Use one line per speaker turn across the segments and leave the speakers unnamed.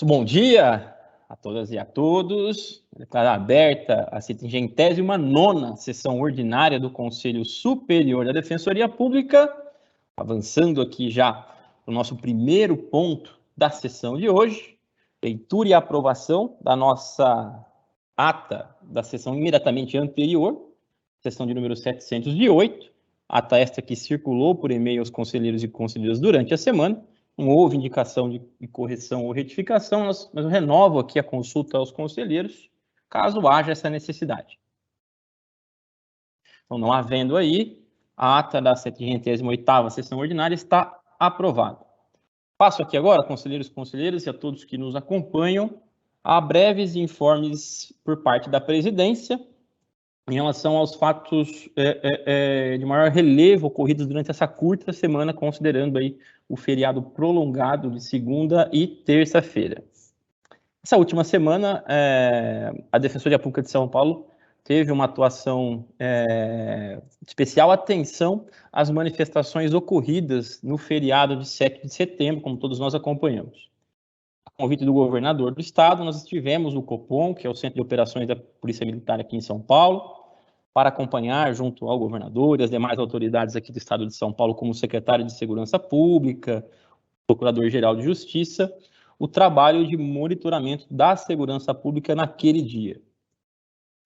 Bom dia a todas e a todos. Declara aberta a 79ª sessão ordinária do Conselho Superior da Defensoria Pública. Avançando aqui já para o nosso primeiro ponto da sessão de hoje, leitura e aprovação da nossa ata da sessão imediatamente anterior, sessão de número 708, ata esta que circulou por e-mail aos conselheiros e conselheiras durante a semana. Não houve indicação de correção ou retificação, mas eu renovo aqui a consulta aos conselheiros, caso haja essa necessidade. Então, não havendo aí, a ata da 78ª sessão ordinária está aprovada. Passo aqui agora, conselheiros e conselheiras e a todos que nos acompanham, a breves informes por parte da presidência em relação aos fatos de maior relevo ocorridos durante essa curta semana, considerando aí o feriado prolongado de segunda e terça-feira. Essa última semana, a Defensoria Pública de São Paulo teve uma atuação especial atenção às manifestações ocorridas no feriado de 7 de setembro, como todos nós acompanhamos. A convite do governador do estado, nós estivemos no Copom, que é o Centro de Operações da Polícia Militar aqui em São Paulo, para acompanhar, junto ao governador e as demais autoridades aqui do estado de São Paulo, como o secretário de Segurança Pública, procurador-geral de Justiça, o trabalho de monitoramento da segurança pública naquele dia.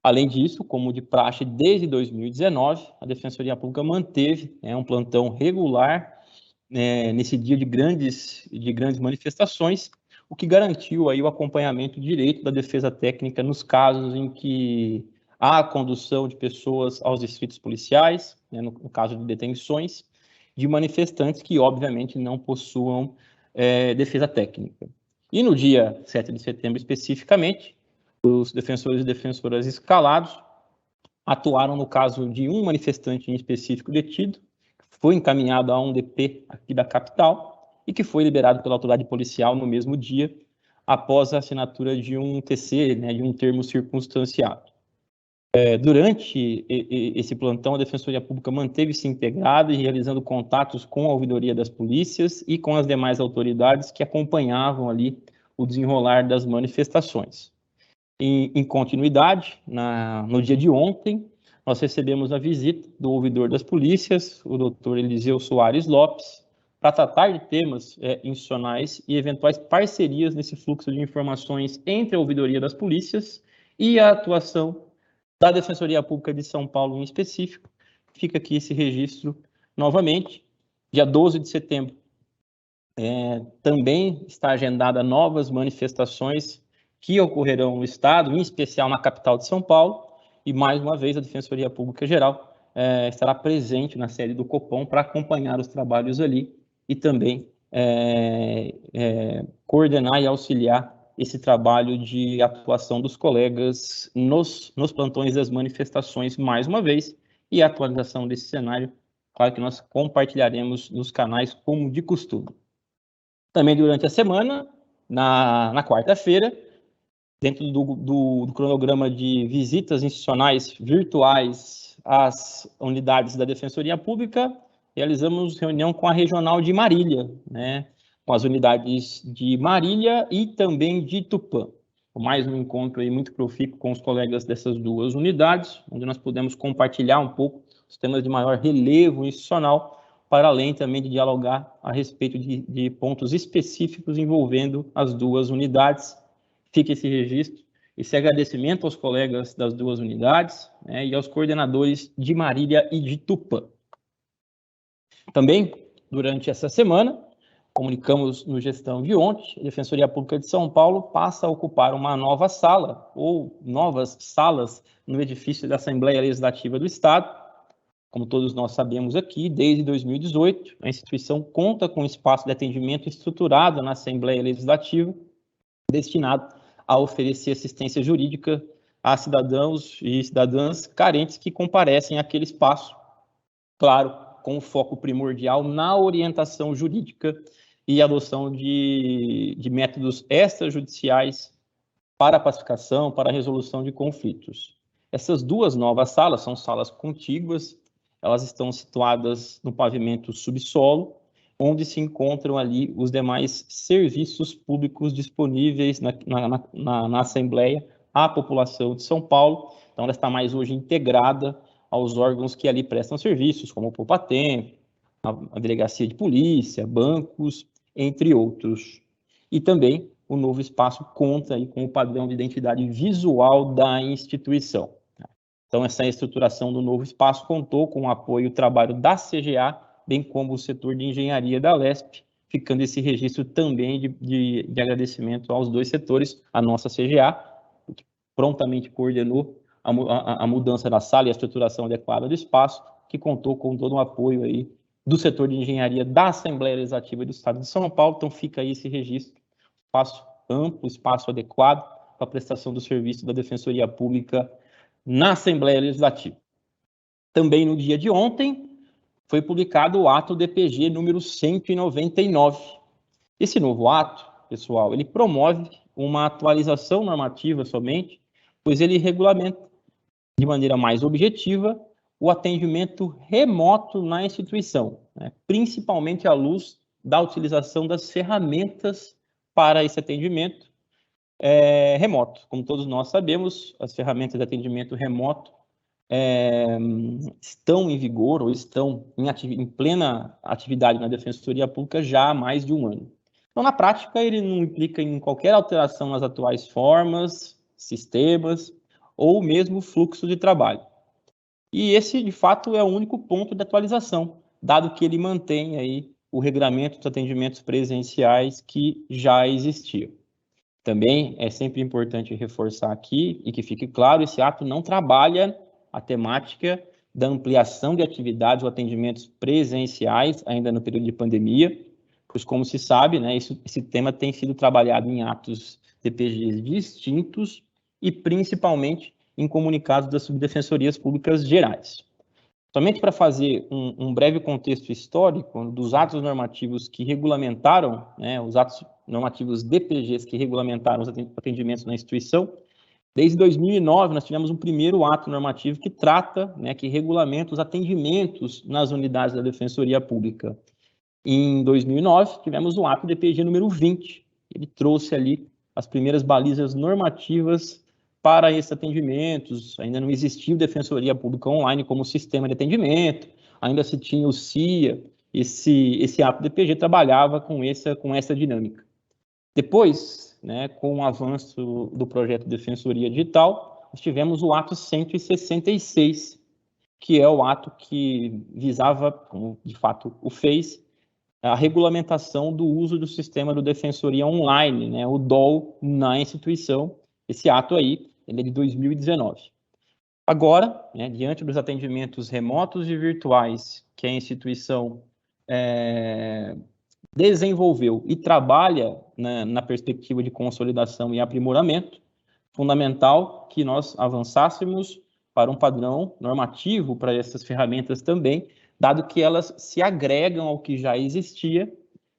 Além disso, como de praxe desde 2019, a Defensoria Pública manteve um plantão regular nesse dia de grandes manifestações, o que garantiu aí o acompanhamento direito da defesa técnica nos casos em que há a condução de pessoas aos distritos policiais, no caso de detenções, de manifestantes que, obviamente, não possuam defesa técnica. E no dia 7 de setembro, especificamente, os defensores e defensoras escalados atuaram no caso de um manifestante em específico detido, foi encaminhado a um DP aqui da capital e que foi liberado pela autoridade policial no mesmo dia, após a assinatura de um TC, de um termo circunstanciado. Durante esse plantão, a Defensoria Pública manteve-se integrada e realizando contatos com a ouvidoria das polícias e com as demais autoridades que acompanhavam ali o desenrolar das manifestações. Em continuidade, no dia de ontem, nós recebemos a visita do ouvidor das polícias, o doutor Eliseu Soares Lopes, para tratar de temas institucionais e eventuais parcerias nesse fluxo de informações entre a ouvidoria das polícias e a atuação da Defensoria Pública de São Paulo em específico. Fica aqui esse registro novamente. Dia 12 de setembro, também está agendada novas manifestações que ocorrerão no estado, em especial na capital de São Paulo, e mais uma vez a Defensoria Pública Geral estará presente na sede do Copom para acompanhar os trabalhos ali e também coordenar e auxiliar esse trabalho de atuação dos colegas nos plantões das manifestações, mais uma vez, e a atualização desse cenário, claro que nós compartilharemos nos canais como de costume. Também durante a semana, na quarta-feira, dentro do cronograma de visitas institucionais virtuais às unidades da Defensoria Pública, realizamos reunião com a Regional de Marília, com as unidades de Marília e também de Tupã. Mais um encontro aí muito profícuo com os colegas dessas duas unidades, onde nós pudemos compartilhar um pouco os temas de maior relevo institucional, para além também de dialogar a respeito de pontos específicos envolvendo as duas unidades. Fica esse registro, esse agradecimento aos colegas das duas unidades e aos coordenadores de Marília e de Tupã. Também, durante essa semana, comunicamos no gestão de ontem, a Defensoria Pública de São Paulo passa a ocupar uma nova sala, ou novas salas, no edifício da Assembleia Legislativa do Estado. Como todos nós sabemos aqui, desde 2018, a instituição conta com um espaço de atendimento estruturado na Assembleia Legislativa, destinado a oferecer assistência jurídica a cidadãos e cidadãs carentes que comparecem àquele espaço, claro, com o foco primordial na orientação jurídica e adoção de métodos extrajudiciais para a pacificação, para a resolução de conflitos. Essas duas novas salas são salas contíguas, elas estão situadas no pavimento subsolo, onde se encontram ali os demais serviços públicos disponíveis na Assembleia à população de São Paulo. Então, ela está mais hoje integrada aos órgãos que ali prestam serviços, como o Poupatempo, a Delegacia de Polícia, bancos, entre outros. E também o novo espaço conta aí com o padrão de identidade visual da instituição. Então, essa estruturação do novo espaço contou com o apoio e o trabalho da CGA, bem como o setor de engenharia da LESP, ficando esse registro também de agradecimento aos dois setores, a nossa CGA, que prontamente coordenou a mudança da sala e a estruturação adequada do espaço, que contou com todo o apoio aí do setor de engenharia da Assembleia Legislativa do Estado de São Paulo. Então, fica aí esse registro, espaço amplo, espaço adequado para a prestação do serviço da Defensoria Pública na Assembleia Legislativa. Também no dia de ontem, foi publicado o ato DPG número 199. Esse novo ato, pessoal, ele promove uma atualização normativa somente, pois ele regulamenta de maneira mais objetiva o atendimento remoto na instituição, né, principalmente à luz da utilização das ferramentas para esse atendimento remoto. Como todos nós sabemos, as ferramentas de atendimento remoto estão em vigor ou estão em plena atividade na Defensoria Pública já há mais de um ano. Então, na prática, ele não implica em qualquer alteração nas atuais formas, sistemas ou mesmo fluxo de trabalho. E esse, de fato, é o único ponto de atualização, dado que ele mantém aí o regramento dos atendimentos presenciais que já existia. Também é sempre importante reforçar aqui, e que fique claro, esse ato não trabalha a temática da ampliação de atividades ou atendimentos presenciais, ainda no período de pandemia, pois, como se sabe, né, esse tema tem sido trabalhado em atos DPGs distintos e, principalmente, em comunicados das subdefensorias públicas gerais. Somente para fazer um breve contexto histórico dos atos normativos que regulamentaram, né, os atos normativos DPGs que regulamentaram os atendimentos na instituição, desde 2009 nós tivemos um primeiro ato normativo que trata, né, que regulamenta os atendimentos nas unidades da Defensoria Pública. Em 2009 tivemos o ato DPG número 20, ele trouxe ali as primeiras balizas normativas para esses atendimentos. Ainda não existia o Defensoria Pública Online como sistema de atendimento, ainda se tinha o CIA, esse ato DPG trabalhava com essa dinâmica. Depois, né, com o avanço do projeto Defensoria Digital, nós tivemos o ato 166, que é o ato que visava, como de fato o fez, a regulamentação do uso do sistema do Defensoria Online, né, o DOL, na instituição. Esse ato aí, ele é de 2019. Agora, né, diante dos atendimentos remotos e virtuais que a instituição desenvolveu e trabalha, né, na perspectiva de consolidação e aprimoramento, fundamental que nós avançássemos para um padrão normativo para essas ferramentas também, dado que elas se agregam ao que já existia,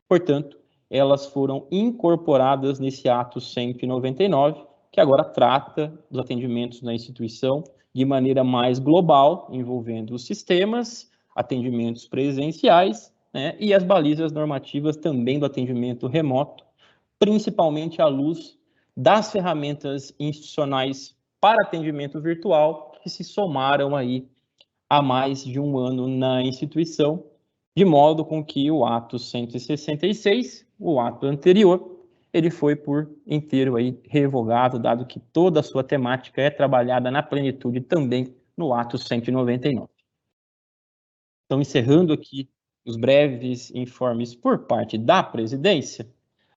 portanto, elas foram incorporadas nesse ato 199, que agora trata dos atendimentos na instituição de maneira mais global, envolvendo os sistemas, atendimentos presenciais, né, e as balizas normativas também do atendimento remoto, principalmente à luz das ferramentas institucionais para atendimento virtual que se somaram aí há mais de um ano na instituição, de modo com que o ato 166, o ato anterior, ele foi por inteiro aí revogado, dado que toda a sua temática é trabalhada na plenitude também no ato 199. Então, encerrando aqui os breves informes por parte da presidência,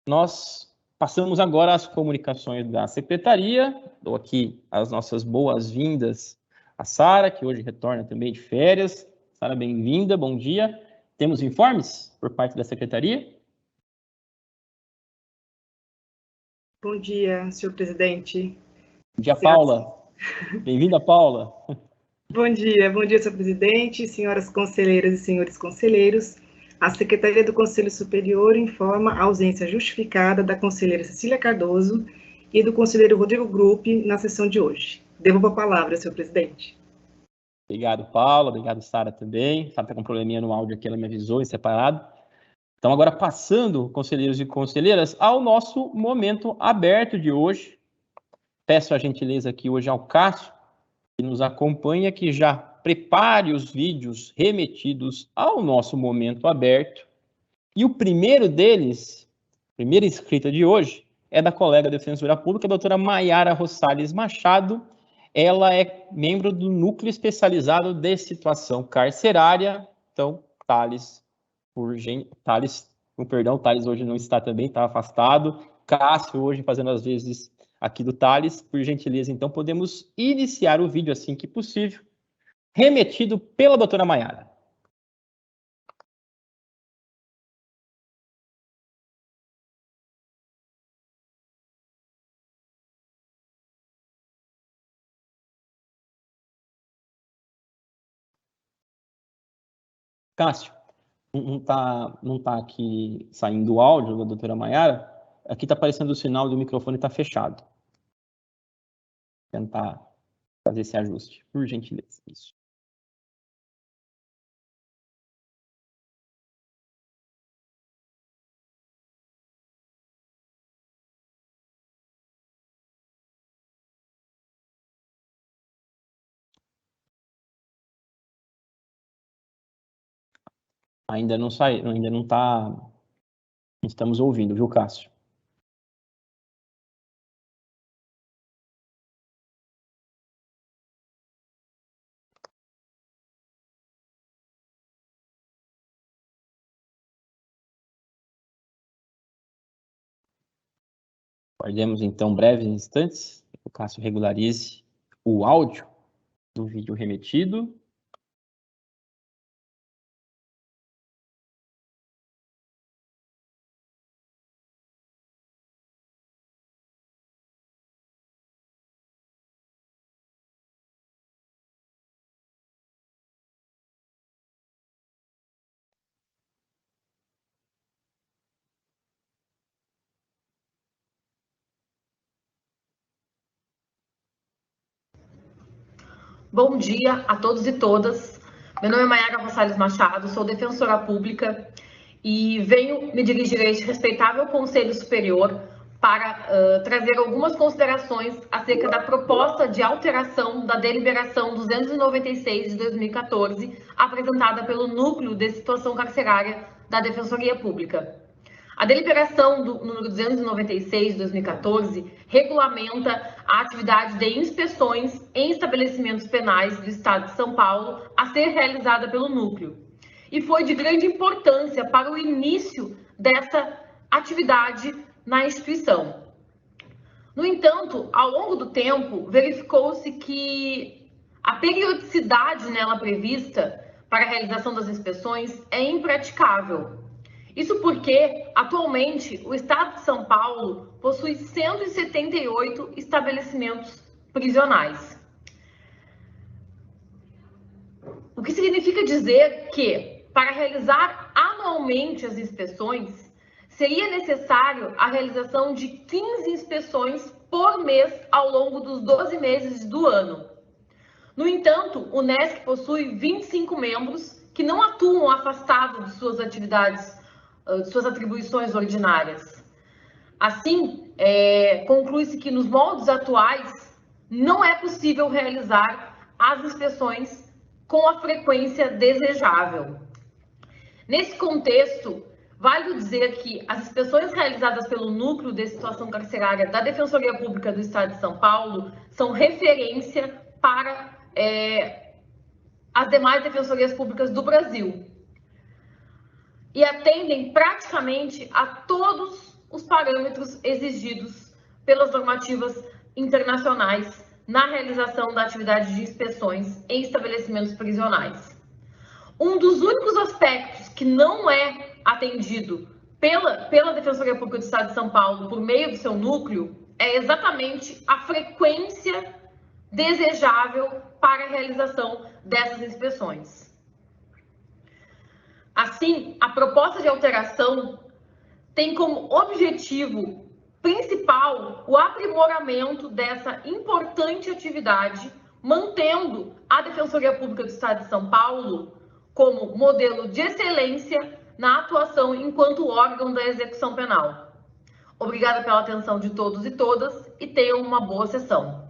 nós passamos agora às comunicações da secretaria. Dou aqui as nossas boas-vindas a Sara, que hoje retorna também de férias. Sara, bem-vinda, bom dia. Temos informes por parte da secretaria?
Bom dia, senhor presidente.
Bom dia, Paula. Bem-vinda, Paula.
Bom dia, senhor presidente, senhoras conselheiras e senhores conselheiros. A Secretaria do Conselho Superior informa a ausência justificada da conselheira Cecília Cardoso e do conselheiro Rodrigo Gruppi na sessão de hoje. Devolvo a palavra, senhor presidente.
Obrigado, Paula. Obrigado, Sara, também. Sara está com um probleminha no áudio aqui, ela me avisou em separado. Então, agora passando, conselheiros e conselheiras, ao nosso momento aberto de hoje. Peço a gentileza aqui hoje ao Cássio, que nos acompanha, que já prepare os vídeos remetidos ao nosso momento aberto. E o primeiro deles, primeira inscrita de hoje, é da colega defensora pública, a doutora Maiara Rosales Machado. Ela é membro do Núcleo Especializado de Situação Carcerária. Então, Thales hoje não está também, está afastado. Cássio hoje fazendo as vezes aqui do Thales. Por gentileza, então, podemos iniciar o vídeo assim que possível, remetido pela doutora Maiara. Cássio, não tá aqui saindo o áudio da doutora Maiara. Aqui está aparecendo o sinal do microfone está fechado. Vou tentar fazer esse ajuste, por gentileza. Isso. Ainda não saiu, ainda não está. Não estamos ouvindo, viu, Cássio? Guardemos então breves instantes, que o Cássio regularize o áudio do vídeo remetido.
Bom dia a todos e todas. Meu nome é Maiara Rosales Machado, sou defensora pública e venho me dirigir a este respeitável Conselho Superior para trazer algumas considerações acerca da proposta de alteração da deliberação 296 de 2014, apresentada pelo Núcleo de Situação Carcerária da Defensoria Pública. A deliberação do número 296 de 2014 regulamenta a atividade de inspeções em estabelecimentos penais do Estado de São Paulo a ser realizada pelo núcleo. E foi de grande importância para o início dessa atividade na instituição. No entanto, ao longo do tempo, verificou-se que a periodicidade nela prevista para a realização das inspeções é impraticável. Isso porque, atualmente, o Estado de São Paulo possui 178 estabelecimentos prisionais. O que significa dizer que, para realizar anualmente as inspeções, seria necessário a realização de 15 inspeções por mês ao longo dos 12 meses do ano. No entanto, o NESC possui 25 membros que não atuam afastados de suas atividades, de suas atribuições ordinárias. Assim, conclui-se que nos moldes atuais não é possível realizar as inspeções com a frequência desejável. Nesse contexto, vale dizer que as inspeções realizadas pelo Núcleo de Situação Carcerária da Defensoria Pública do Estado de São Paulo são referência para as demais defensorias públicas do Brasil e atendem praticamente a todos os parâmetros exigidos pelas normativas internacionais na realização da atividade de inspeções em estabelecimentos prisionais. Um dos únicos aspectos que não é atendido pela Defensoria Pública do Estado de São Paulo por meio do seu núcleo é exatamente a frequência desejável para a realização dessas inspeções. Assim, a proposta de alteração tem como objetivo principal o aprimoramento dessa importante atividade, mantendo a Defensoria Pública do Estado de São Paulo como modelo de excelência na atuação enquanto órgão da execução penal. Obrigada pela atenção de todos e todas e tenham uma boa sessão.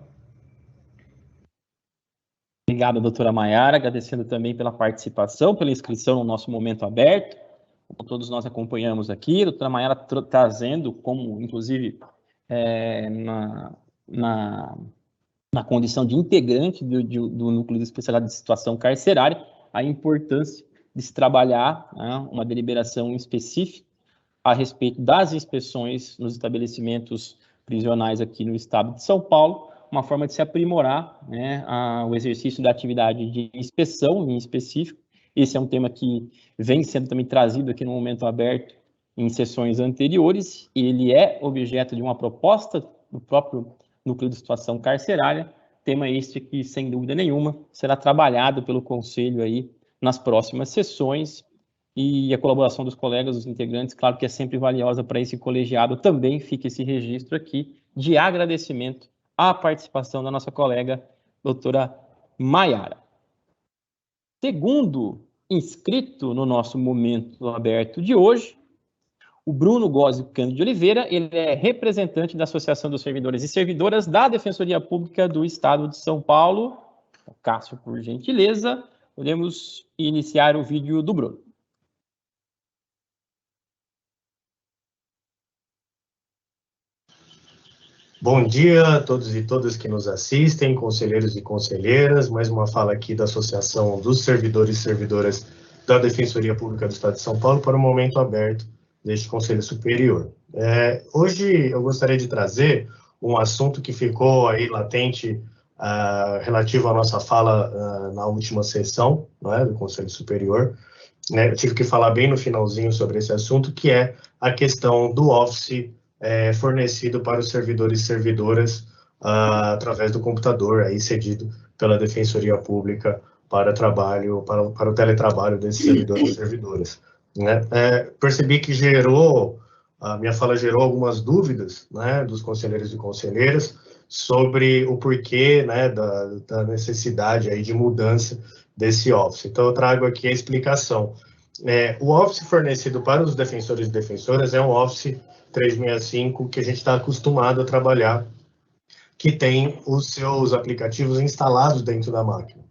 Obrigado, doutora Maiara, agradecendo também pela participação, pela inscrição no nosso momento aberto. Como todos nós acompanhamos aqui, a doutora Maiara trazendo como, inclusive, na condição de integrante do Núcleo de Especialidade de Situação Carcerária, a importância de se trabalhar, né, uma deliberação específica a respeito das inspeções nos estabelecimentos prisionais aqui no estado de São Paulo, uma forma de se aprimorar, né, o exercício da atividade de inspeção em específico. Esse é um tema que vem sendo também trazido aqui no momento aberto em sessões anteriores, e ele é objeto de uma proposta do próprio Núcleo de Situação Carcerária, tema este que, sem dúvida nenhuma, será trabalhado pelo Conselho aí nas próximas sessões, e a colaboração dos colegas, dos integrantes, claro que é sempre valiosa para esse colegiado, também fica esse registro aqui de agradecimento à participação da nossa colega, doutora Maiara. Segundo inscrito no nosso momento aberto de hoje, o Bruno Gósio Cândido de Oliveira, ele é representante da Associação dos Servidores e Servidoras da Defensoria Pública do Estado de São Paulo. Cássio, por gentileza, podemos iniciar o vídeo do Bruno.
Bom dia a todos e todas que nos assistem, conselheiros e conselheiras. Mais uma fala aqui da Associação dos Servidores e Servidoras da Defensoria Pública do Estado de São Paulo para o momento aberto deste Conselho Superior. Hoje eu gostaria de trazer um assunto que ficou aí latente relativo à nossa fala na última sessão, do Conselho Superior. Eu tive que falar bem no finalzinho sobre esse assunto, que é a questão do Office fornecido para os servidores e servidoras através do computador, aí cedido pela Defensoria Pública para trabalho, para o teletrabalho desses servidores e servidoras. Percebi que a minha fala gerou algumas dúvidas, dos conselheiros e conselheiras sobre o porquê, da necessidade aí de mudança desse Office. Então, eu trago aqui a explicação. O Office fornecido para os defensores e defensoras é um Office 365 que a gente está acostumado a trabalhar, que tem os seus aplicativos instalados dentro da máquina.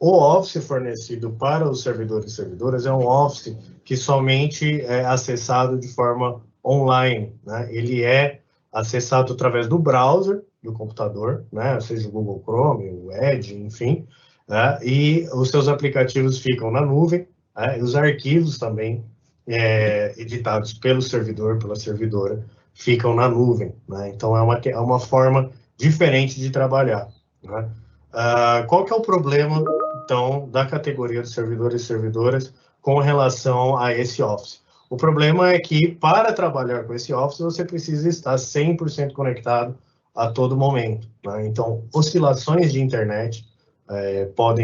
O Office fornecido para os servidores e servidoras é um Office que somente é acessado de forma online. Ele é acessado através do browser do computador, seja o Google Chrome, o Edge, enfim, e os seus aplicativos ficam na nuvem, e os arquivos também editados pelo servidor, pela servidora, ficam na nuvem. Então, é uma forma diferente de trabalhar. Qual que é o problema, então, da categoria de servidores e servidoras com relação a esse Office? O problema é que, para trabalhar com esse Office, você precisa estar 100% conectado a todo momento. Então, oscilações de internet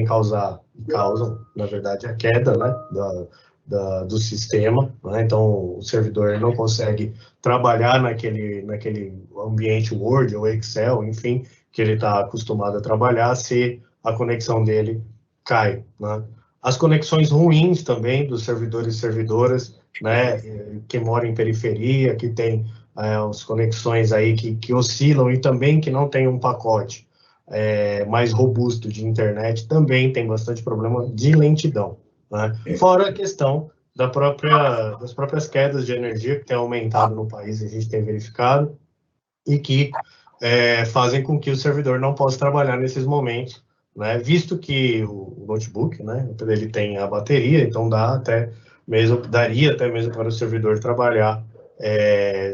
causam, na verdade, a queda do sistema. Então, o servidor não consegue trabalhar naquele ambiente Word ou Excel, enfim, que ele está acostumado a trabalhar, se a conexão dele cai. As conexões ruins também dos servidores e servidoras, que moram em periferia, que tem as conexões aí que oscilam e também que não tem um pacote mais robusto de internet, também tem bastante problema de lentidão. Fora a questão das próprias quedas de energia que tem aumentado no país, a gente tem verificado, e que fazem com que o servidor não possa trabalhar nesses momentos, visto que o notebook, ele tem a bateria, então daria até mesmo para o servidor trabalhar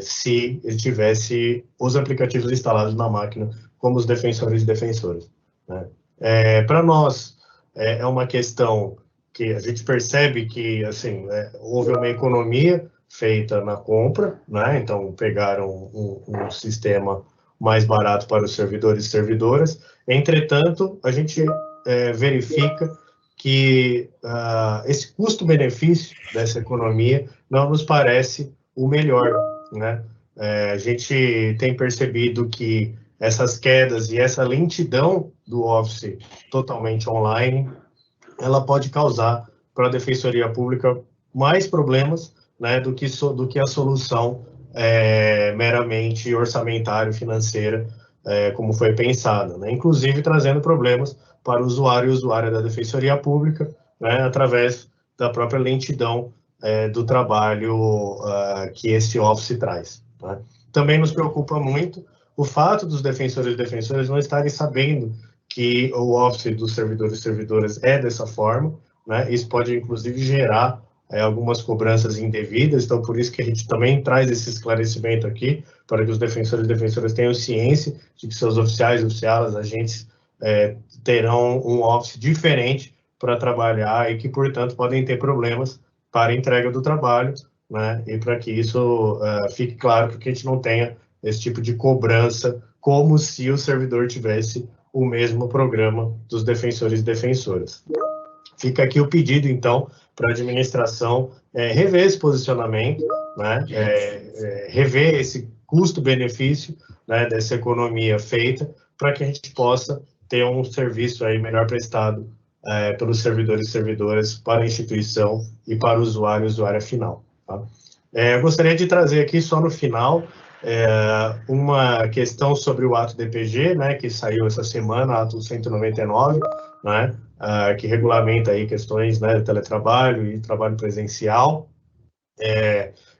se ele tivesse os aplicativos instalados na máquina, como os defensores e defensoras. Para nós, é uma questão que a gente percebe que, assim, houve uma economia feita na compra, então pegaram um sistema mais barato para os servidores e servidoras. Entretanto, a gente verifica que esse custo-benefício dessa economia não nos parece o melhor. A gente tem percebido que essas quedas e essa lentidão do Office totalmente online, ela pode causar para a Defensoria Pública mais problemas, né, do que a solução meramente orçamentária, financeira, como foi pensada, né? Inclusive trazendo problemas para o usuário e usuária da Defensoria Pública, né, através da própria lentidão do trabalho que esse office traz, né? Também nos preocupa muito o fato dos defensores e defensoras não estarem sabendo que o office dos servidores e servidoras é dessa forma, né? Isso pode, inclusive, gerar algumas cobranças indevidas, então por isso que a gente também traz esse esclarecimento aqui, para que os defensores e defensoras tenham ciência de que seus oficiais, oficialas, agentes terão um office diferente para trabalhar e que, portanto, podem ter problemas para a entrega do trabalho, né? E para que isso fique claro, para que a gente não tenha esse tipo de cobrança, como se o servidor tivesse o mesmo programa dos defensores e defensoras. Fica aqui o pedido, então, para a administração rever esse posicionamento, né? Rever esse custo-benefício, né, dessa economia feita, para que a gente possa ter um serviço aí melhor prestado pelos servidores e servidoras para a instituição e para o usuário e usuária final. Tá? Eu gostaria de trazer aqui, só no final, uma questão sobre o ato DPG, né, que saiu essa semana, ato 199, né, que regulamenta aí questões, né, de teletrabalho e trabalho presencial.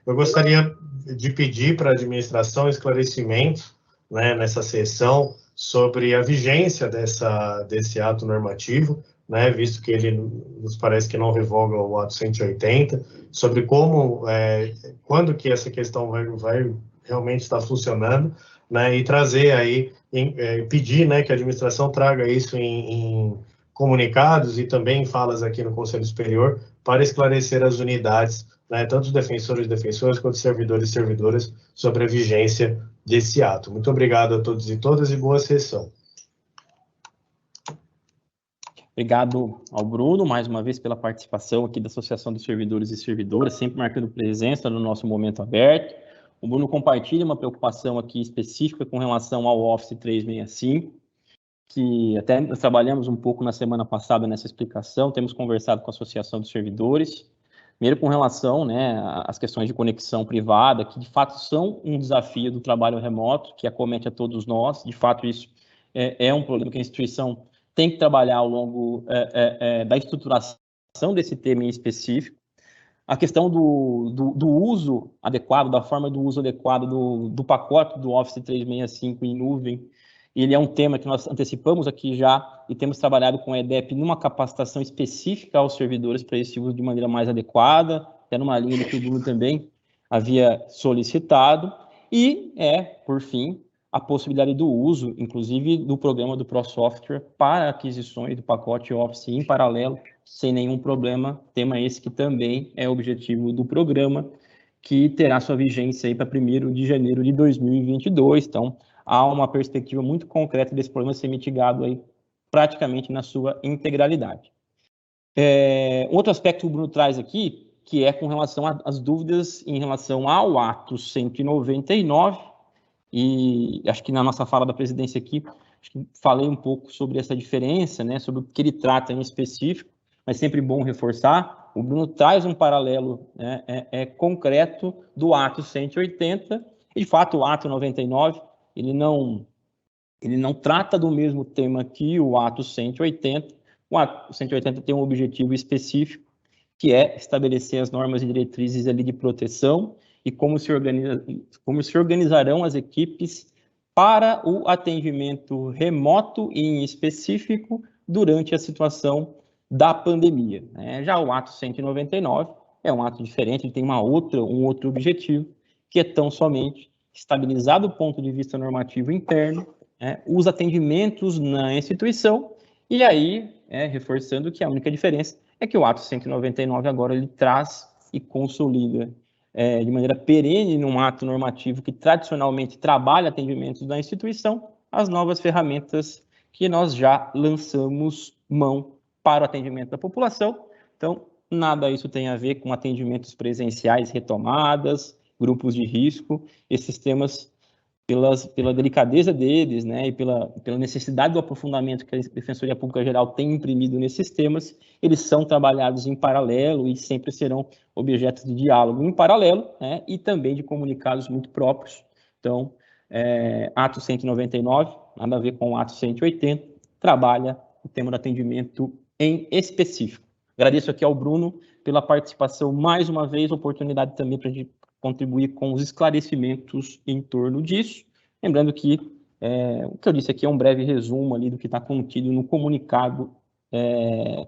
Eu gostaria de pedir para a administração esclarecimentos, né, nessa sessão sobre a vigência desse ato normativo, né, visto que ele nos parece que não revoga o ato 180, sobre como, quando que essa questão vai realmente estar funcionando, né, e trazer aí, pedir, né, que a administração traga isso em comunicados e também em falas aqui no Conselho Superior para esclarecer as unidades, né, tanto os defensores e defensoras quanto os servidores e servidoras sobre a vigência desse ato. Muito obrigado a todos e todas e boa sessão.
Obrigado ao Bruno, mais uma vez, pela participação aqui da Associação dos Servidores e Servidoras, sempre marcando presença no nosso momento aberto. O Bruno compartilha uma preocupação aqui específica com relação ao Office 365, que até nós trabalhamos um pouco na semana passada nessa explicação, temos conversado com a Associação dos Servidores, primeiro com relação, né, às questões de conexão privada, que de fato são um desafio do trabalho remoto, que acomete a todos nós, de fato isso é um problema que a instituição tem que trabalhar ao longo da estruturação desse tema em específico. A questão do uso adequado, da forma do uso adequado do pacote do Office 365 em nuvem, ele é um tema que nós antecipamos aqui já e temos trabalhado com a EDEP numa capacitação específica aos servidores para esse uso de maneira mais adequada, até numa linha que o Bruno também havia solicitado, e por fim, a possibilidade do uso, inclusive, do programa do ProSoftware para aquisições do pacote Office em paralelo, sem nenhum problema, tema esse que também é objetivo do programa, que terá sua vigência aí para 1º de janeiro de 2022, então há uma perspectiva muito concreta desse problema ser mitigado aí praticamente na sua integralidade. Outro aspecto que o Bruno traz aqui, que é com relação às dúvidas em relação ao ato 199, e acho que na nossa fala da presidência aqui, acho que falei um pouco sobre essa diferença, né, sobre o que ele trata em específico, mas sempre bom reforçar, o Bruno traz um paralelo, né, concreto do ato 180, e de fato o ato 99, ele não trata do mesmo tema que o ato 180, o ato 180 tem um objetivo específico, que é estabelecer as normas e diretrizes ali de proteção e como se organizarão as equipes para o atendimento remoto e em específico durante a situação da pandemia. Já o ato 199 é um ato diferente, ele tem um outro objetivo, que é tão somente estabilizar do ponto de vista normativo interno, os atendimentos na instituição, e aí, reforçando que a única diferença é que o ato 199 agora ele traz e consolida de maneira perene num ato normativo que tradicionalmente trabalha atendimentos da instituição, as novas ferramentas que nós já lançamos mão para o atendimento da população. Então, nada isso tem a ver com atendimentos presenciais, retomadas, grupos de risco. Esses temas pela delicadeza deles, né, e pela necessidade do aprofundamento que a Defensoria Pública Geral tem imprimido nesses temas, eles são trabalhados em paralelo e sempre serão objetos de diálogo em paralelo, né, e também de comunicados muito próprios. Então, ato 199, nada a ver com o ato 180, trabalha o tema do atendimento em específico. Agradeço aqui ao Bruno pela participação mais uma vez, oportunidade também para a gente contribuir com os esclarecimentos em torno disso. Lembrando que o que eu disse aqui é um breve resumo ali do que está contido no comunicado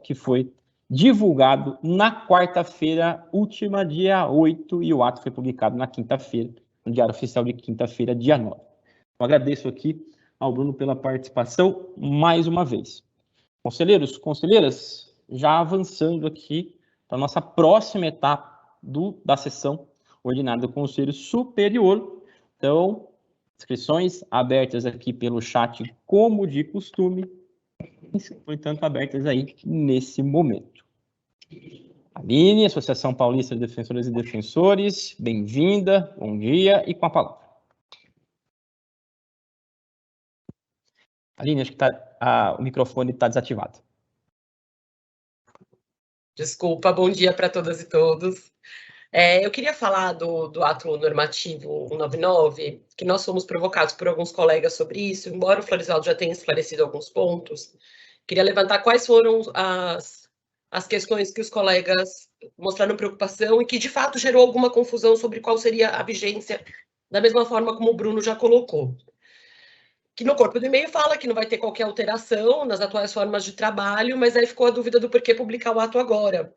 que foi divulgado na quarta-feira última, dia 8, e o ato foi publicado na quinta-feira, no Diário Oficial de quinta-feira, dia 9. Eu agradeço aqui ao Bruno pela participação mais uma vez. Conselheiros, conselheiras, já avançando aqui para a nossa próxima etapa da sessão ordinária do Conselho Superior. Então, inscrições abertas aqui pelo chat, como de costume, portanto, abertas aí nesse momento. Aline, Associação Paulista de Defensoras e Defensores, bem-vinda, bom dia, e com a palavra. Aline, acho que o microfone está desativado.
Desculpa, bom dia para todas e todos. Eu queria falar do ato normativo 199, que nós fomos provocados por alguns colegas sobre isso, embora o Florisaldo já tenha esclarecido alguns pontos. Queria levantar quais foram as questões que os colegas mostraram preocupação e que, de fato, gerou alguma confusão sobre qual seria a vigência, da mesma forma como o Bruno já colocou. Que no corpo do e-mail fala que não vai ter qualquer alteração nas atuais formas de trabalho, mas aí ficou a dúvida do porquê publicar o ato agora.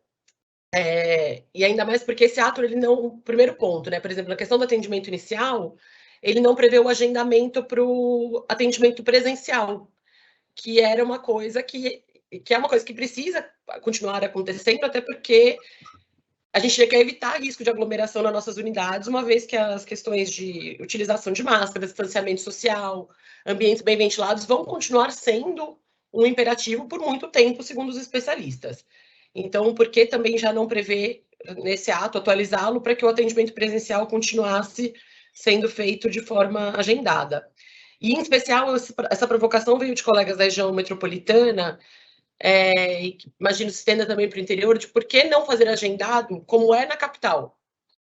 E ainda mais porque esse ato, ele não... Primeiro ponto, né? Por exemplo, na questão do atendimento inicial, ele não prevê o agendamento para o atendimento presencial, que era uma coisa que é uma coisa que precisa continuar acontecendo, até porque a gente quer evitar risco de aglomeração nas nossas unidades, uma vez que as questões de utilização de máscara, distanciamento social, ambientes bem ventilados vão continuar sendo um imperativo por muito tempo, segundo os especialistas. Então, por que também já não prevê nesse ato atualizá-lo para que o atendimento presencial continuasse sendo feito de forma agendada? E, em especial, essa provocação veio de colegas da região metropolitana, e imagino se estenda também para o interior, de por que não fazer agendado como é na capital.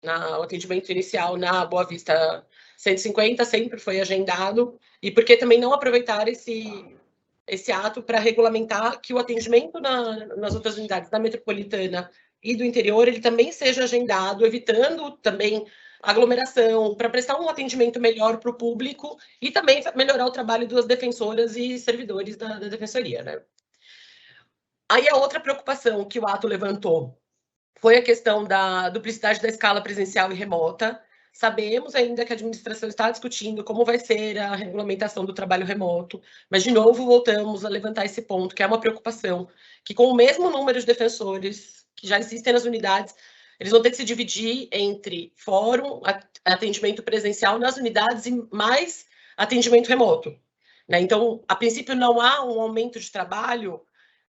O atendimento inicial na Boa Vista 150 sempre foi agendado, e por que também não aproveitar esse ato para regulamentar que o atendimento nas outras unidades da metropolitana e do interior, ele também seja agendado, evitando também aglomeração, para prestar um atendimento melhor para o público e também melhorar o trabalho das defensoras e servidores da defensoria, né? Aí a outra preocupação que o ato levantou foi a questão da duplicidade da escala presencial e remota. Sabemos ainda que a administração está discutindo como vai ser a regulamentação do trabalho remoto, mas, de novo, voltamos a levantar esse ponto, que é uma preocupação, que com o mesmo número de defensores que já existem nas unidades, eles vão ter que se dividir entre fórum, atendimento presencial nas unidades e mais atendimento remoto, né? Então, a princípio, não há um aumento de trabalho,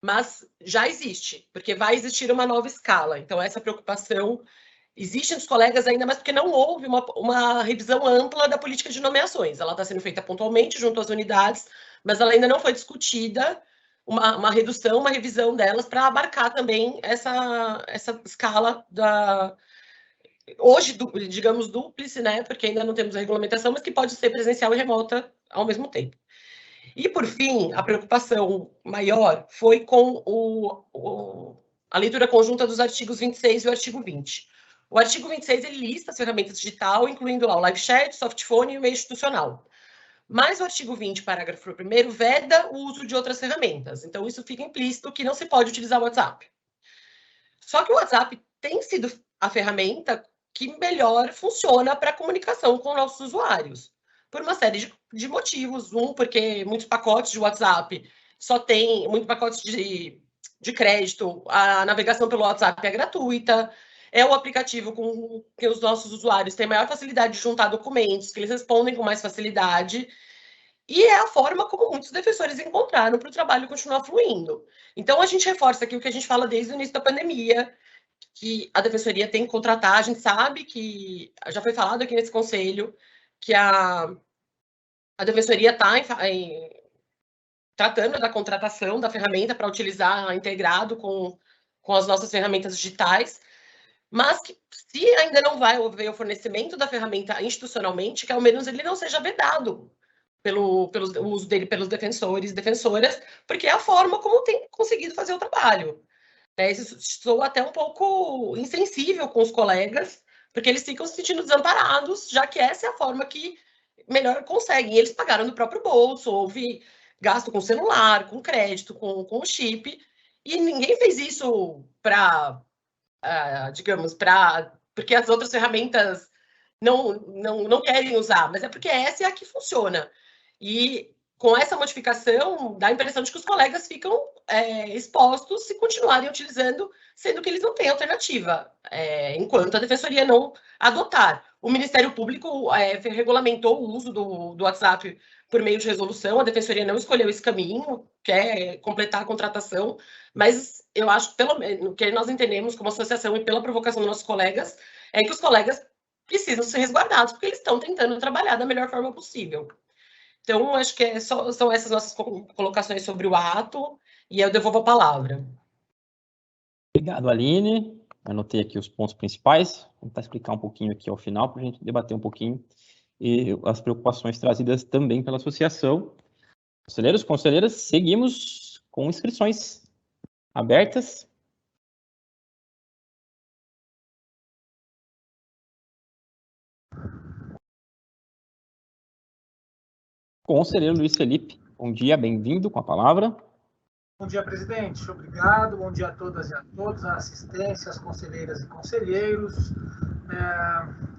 mas já existe, porque vai existir uma nova escala. Então, essa preocupação existe dos colegas, ainda mais porque não houve uma revisão ampla da política de nomeações. Ela está sendo feita pontualmente junto às unidades, mas ela ainda não foi discutida uma redução, uma revisão delas para abarcar também essa escala hoje, digamos, dúplice, né? Porque ainda não temos a regulamentação, mas que pode ser presencial e remota ao mesmo tempo. E, por fim, a preocupação maior foi com a leitura conjunta dos artigos 26 e o artigo 20. O artigo 26, ele lista as ferramentas digitais, incluindo lá o live chat, softphone e o e-mail institucional. Mas o artigo 20, parágrafo 1º, veda o uso de outras ferramentas. Então, isso fica implícito que não se pode utilizar o WhatsApp. Só que o WhatsApp tem sido a ferramenta que melhor funciona para a comunicação com nossos usuários, por uma série de motivos. Porque muitos pacotes de WhatsApp muitos pacotes de crédito, a navegação pelo WhatsApp é gratuita, é o aplicativo com que os nossos usuários têm maior facilidade de juntar documentos, que eles respondem com mais facilidade, e é a forma como muitos defensores encontraram para o trabalho continuar fluindo. Então, a gente reforça aqui o que a gente fala desde o início da pandemia, que a defensoria tem que contratar. A gente sabe que, já foi falado aqui nesse conselho, que a a Defensoria está tratando da contratação da ferramenta para utilizar integrado com as nossas ferramentas digitais, mas que, se ainda não vai haver o fornecimento da ferramenta institucionalmente, que ao menos ele não seja vedado pelo uso dele pelos defensores e defensoras, porque é a forma como tem conseguido fazer o trabalho. Isso sou até um pouco insensível com os colegas, porque eles ficam se sentindo desamparados, já que essa é a forma que melhor conseguem. Eles pagaram do próprio bolso, houve gasto com celular, com crédito, com o chip, e ninguém fez isso para, digamos, porque as outras ferramentas não querem usar, mas é porque essa é a que funciona. E com essa modificação, dá a impressão de que os colegas ficam expostos se continuarem utilizando, sendo que eles não têm alternativa, enquanto a Defensoria não adotar. O Ministério Público regulamentou o uso do WhatsApp por meio de resolução, a Defensoria não escolheu esse caminho, quer completar a contratação, mas eu acho, pelo menos, o que nós entendemos como associação e pela provocação dos nossos colegas, é que os colegas precisam ser resguardados, porque eles estão tentando trabalhar da melhor forma possível. Então, acho que são essas nossas colocações sobre o ato, e eu devolvo a palavra.
Obrigado, Aline. Anotei aqui os pontos principais. Vou tentar explicar um pouquinho aqui ao final, para a gente debater um pouquinho e as preocupações trazidas também pela associação. Conselheiros, conselheiras, seguimos com inscrições abertas. Conselheiro Luiz Felipe, bom dia, bem-vindo, com a palavra.
Bom dia, presidente. Obrigado. Bom dia a todas e a todos, a assistência, as conselheiras e conselheiros.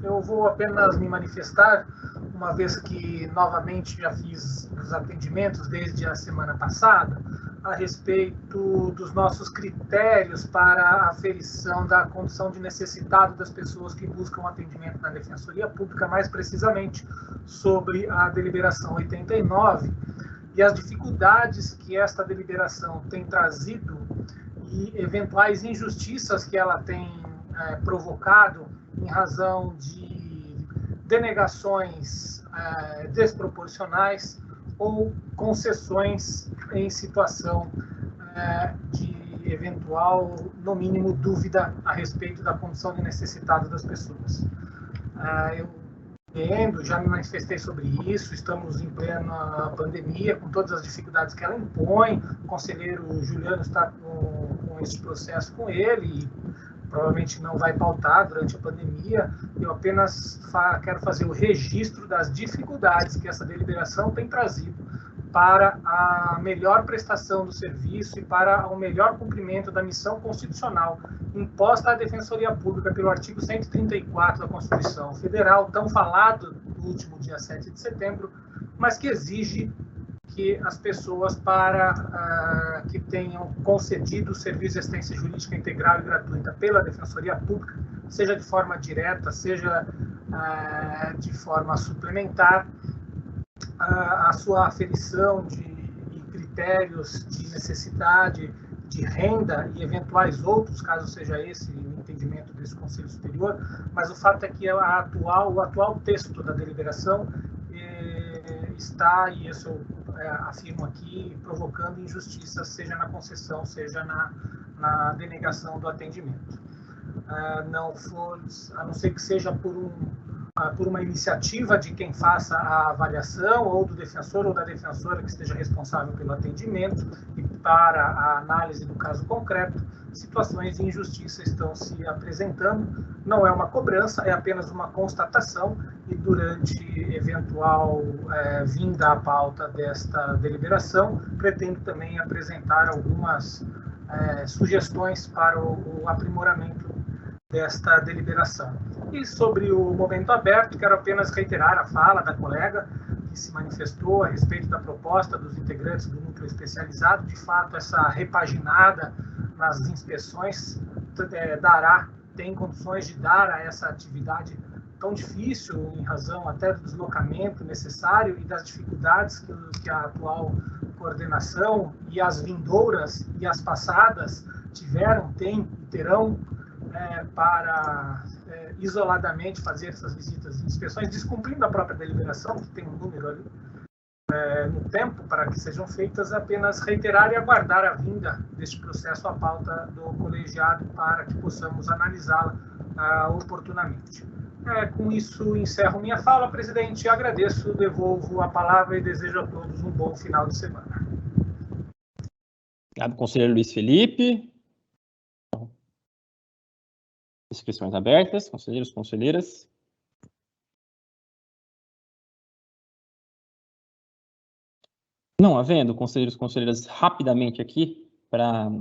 Eu vou apenas me manifestar, uma vez que novamente já fiz os atendimentos desde a semana passada, a respeito dos nossos critérios para a aferição da condição de necessitado das pessoas que buscam atendimento na Defensoria Pública, mais precisamente sobre a deliberação 89, e as dificuldades que esta deliberação tem trazido e eventuais injustiças que ela tem provocado em razão de denegações desproporcionais ou concessões em situação de eventual, no mínimo, dúvida a respeito da condição de necessitado das pessoas. Eu já me manifestei sobre isso, estamos em plena pandemia, com todas as dificuldades que ela impõe, o conselheiro Juliano está com esse processo com ele, e provavelmente não vai pautar durante a pandemia. Eu apenas quero fazer o registro das dificuldades que essa deliberação tem trazido para a melhor prestação do serviço e para o melhor cumprimento da missão constitucional imposta à Defensoria Pública pelo artigo 134 da Constituição Federal, tão falado no último dia 7 de setembro, mas que exige que as pessoas que tenham concedido o serviço de assistência jurídica integral e gratuita pela Defensoria Pública, seja de forma direta, seja de forma suplementar, a sua aferição de critérios de necessidade, de renda e eventuais outros, caso seja esse o entendimento desse Conselho Superior, mas o fato é que o atual texto da deliberação está, e isso eu afirmo aqui, provocando injustiças, seja na concessão, seja na denegação do atendimento. A não ser que seja por uma iniciativa de quem faça a avaliação, ou do defensor ou da defensora que esteja responsável pelo atendimento, e para a análise do caso concreto, situações de injustiça estão se apresentando. Não é uma cobrança, é apenas uma constatação, e durante eventual vinda à pauta desta deliberação, pretendo também apresentar algumas sugestões para o aprimoramento desta deliberação. E sobre o momento aberto, quero apenas reiterar a fala da colega que se manifestou a respeito da proposta dos integrantes do núcleo especializado. De fato, essa repaginada nas inspeções tem condições de dar a essa atividade tão difícil, em razão até do deslocamento necessário e das dificuldades que a atual coordenação e as vindouras e as passadas têm e terão para isoladamente fazer essas visitas e inspeções, descumprindo a própria deliberação, que tem um número ali, no tempo para que sejam feitas, apenas reiterar e aguardar a vinda deste processo à pauta do colegiado para que possamos analisá-la oportunamente. Com isso, encerro minha fala, presidente. Agradeço, devolvo a palavra e desejo a todos um bom final de semana.
Obrigado, conselheiro Luiz Felipe. Inscrições abertas, conselheiros, conselheiras. Não havendo, conselheiros, conselheiras, rapidamente aqui, para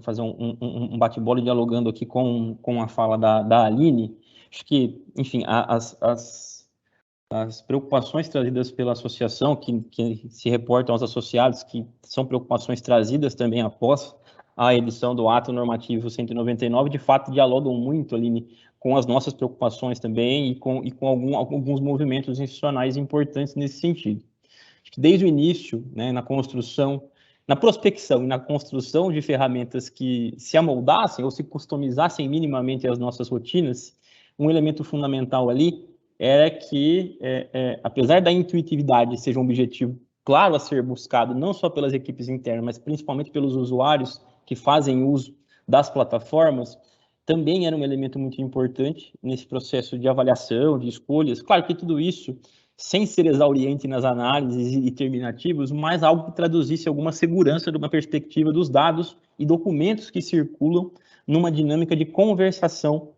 fazer um bate-bola dialogando aqui com a fala da Aline, acho que, enfim, as preocupações trazidas pela associação, que se reportam aos associados, que são preocupações trazidas também após a edição do ato normativo 199, de fato dialogam muito, Aline, com as nossas preocupações também e com alguns movimentos institucionais importantes nesse sentido. Acho que desde o início, né, na construção, na prospecção e na construção de ferramentas que se amoldassem ou se customizassem minimamente as nossas rotinas, um elemento fundamental ali era que, apesar da intuitividade seja um objetivo claro a ser buscado, não só pelas equipes internas, mas principalmente pelos usuários que fazem uso das plataformas, também era um elemento muito importante nesse processo de avaliação, de escolhas. Claro que tudo isso sem ser exauriente nas análises e terminativos, mas algo que traduzisse alguma segurança de uma perspectiva dos dados e documentos que circulam numa dinâmica de conversação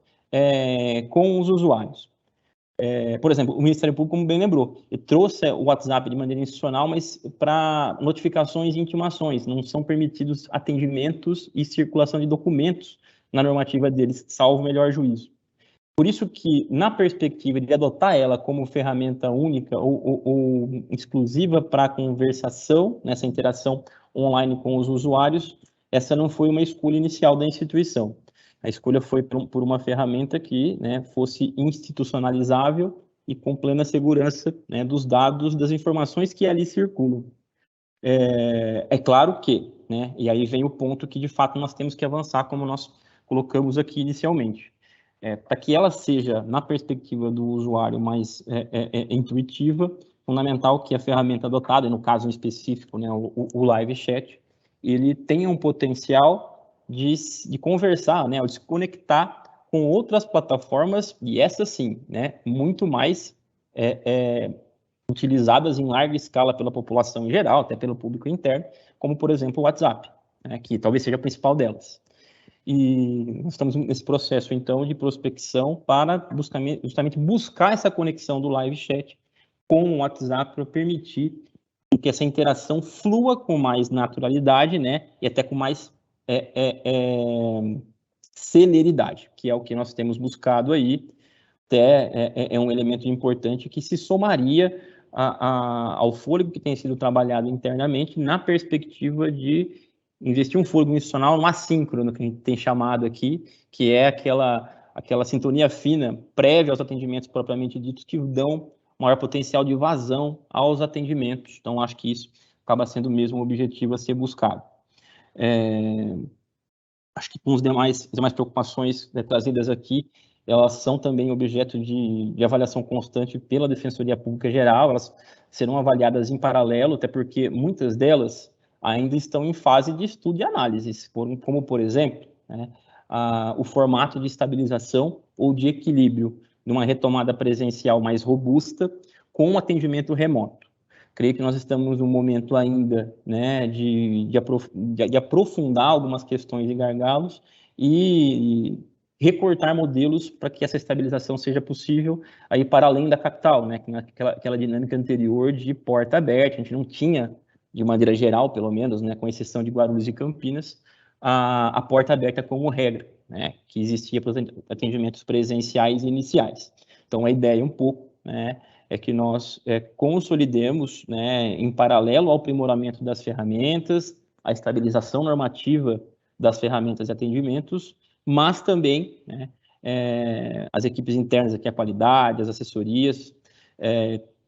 com os usuários. Por exemplo, o Ministério Público, como bem lembrou, trouxe o WhatsApp de maneira institucional, mas para notificações e intimações, não são permitidos atendimentos e circulação de documentos na normativa deles, salvo melhor juízo. Por isso que, na perspectiva de adotar ela como ferramenta única ou exclusiva para conversação, nessa interação online com os usuários, essa não foi uma escolha inicial da instituição. A escolha foi por uma ferramenta que, né, fosse institucionalizável e com plena segurança, né, dos dados, das informações que ali circulam. É claro que, né, e aí vem o ponto que, de fato, nós temos que avançar, como nós colocamos aqui inicialmente. Para que ela seja, na perspectiva do usuário, mais intuitiva, fundamental que a ferramenta adotada, no caso específico, né, o live chat, ele tenha um potencial de conversar, né, ou de se conectar com outras plataformas, e essas sim, né, muito mais utilizadas em larga escala pela população em geral, até pelo público interno, como, por exemplo, o WhatsApp, né, que talvez seja a principal delas. E nós estamos nesse processo, então, de prospecção para justamente buscar essa conexão do live chat com o WhatsApp para permitir que essa interação flua com mais naturalidade, né, e até com mais celeridade, que é o que nós temos buscado aí. Até é um elemento importante que se somaria ao fôlego que tem sido trabalhado internamente na perspectiva de investir um fôlego institucional no assíncrono, que a gente tem chamado aqui, que é aquela sintonia fina, prévia aos atendimentos propriamente ditos, que dão maior potencial de vazão aos atendimentos. Então, acho que isso acaba sendo mesmo o objetivo a ser buscado. Acho que com as demais preocupações trazidas aqui, elas são também objeto de avaliação constante pela Defensoria Pública Geral, elas serão avaliadas em paralelo, até porque muitas delas ainda estão em fase de estudo e análise, como, por exemplo, né, o formato de estabilização ou de equilíbrio de uma retomada presencial mais robusta com um atendimento remoto. Creio que nós estamos num momento ainda, né, de aprofundar algumas questões e gargalos e recortar modelos para que essa estabilização seja possível aí para além da capital, né, aquela dinâmica anterior de porta aberta. A gente não tinha, de maneira geral, pelo menos, né, com exceção de Guarulhos e Campinas, a porta aberta como regra, né, que existia para os atendimentos presenciais iniciais. Então, a ideia um pouco, né, é que nós consolidemos, né, em paralelo ao aprimoramento das ferramentas, a estabilização normativa das ferramentas e atendimentos, mas também, né, as equipes internas, aqui a qualidade, as assessorias,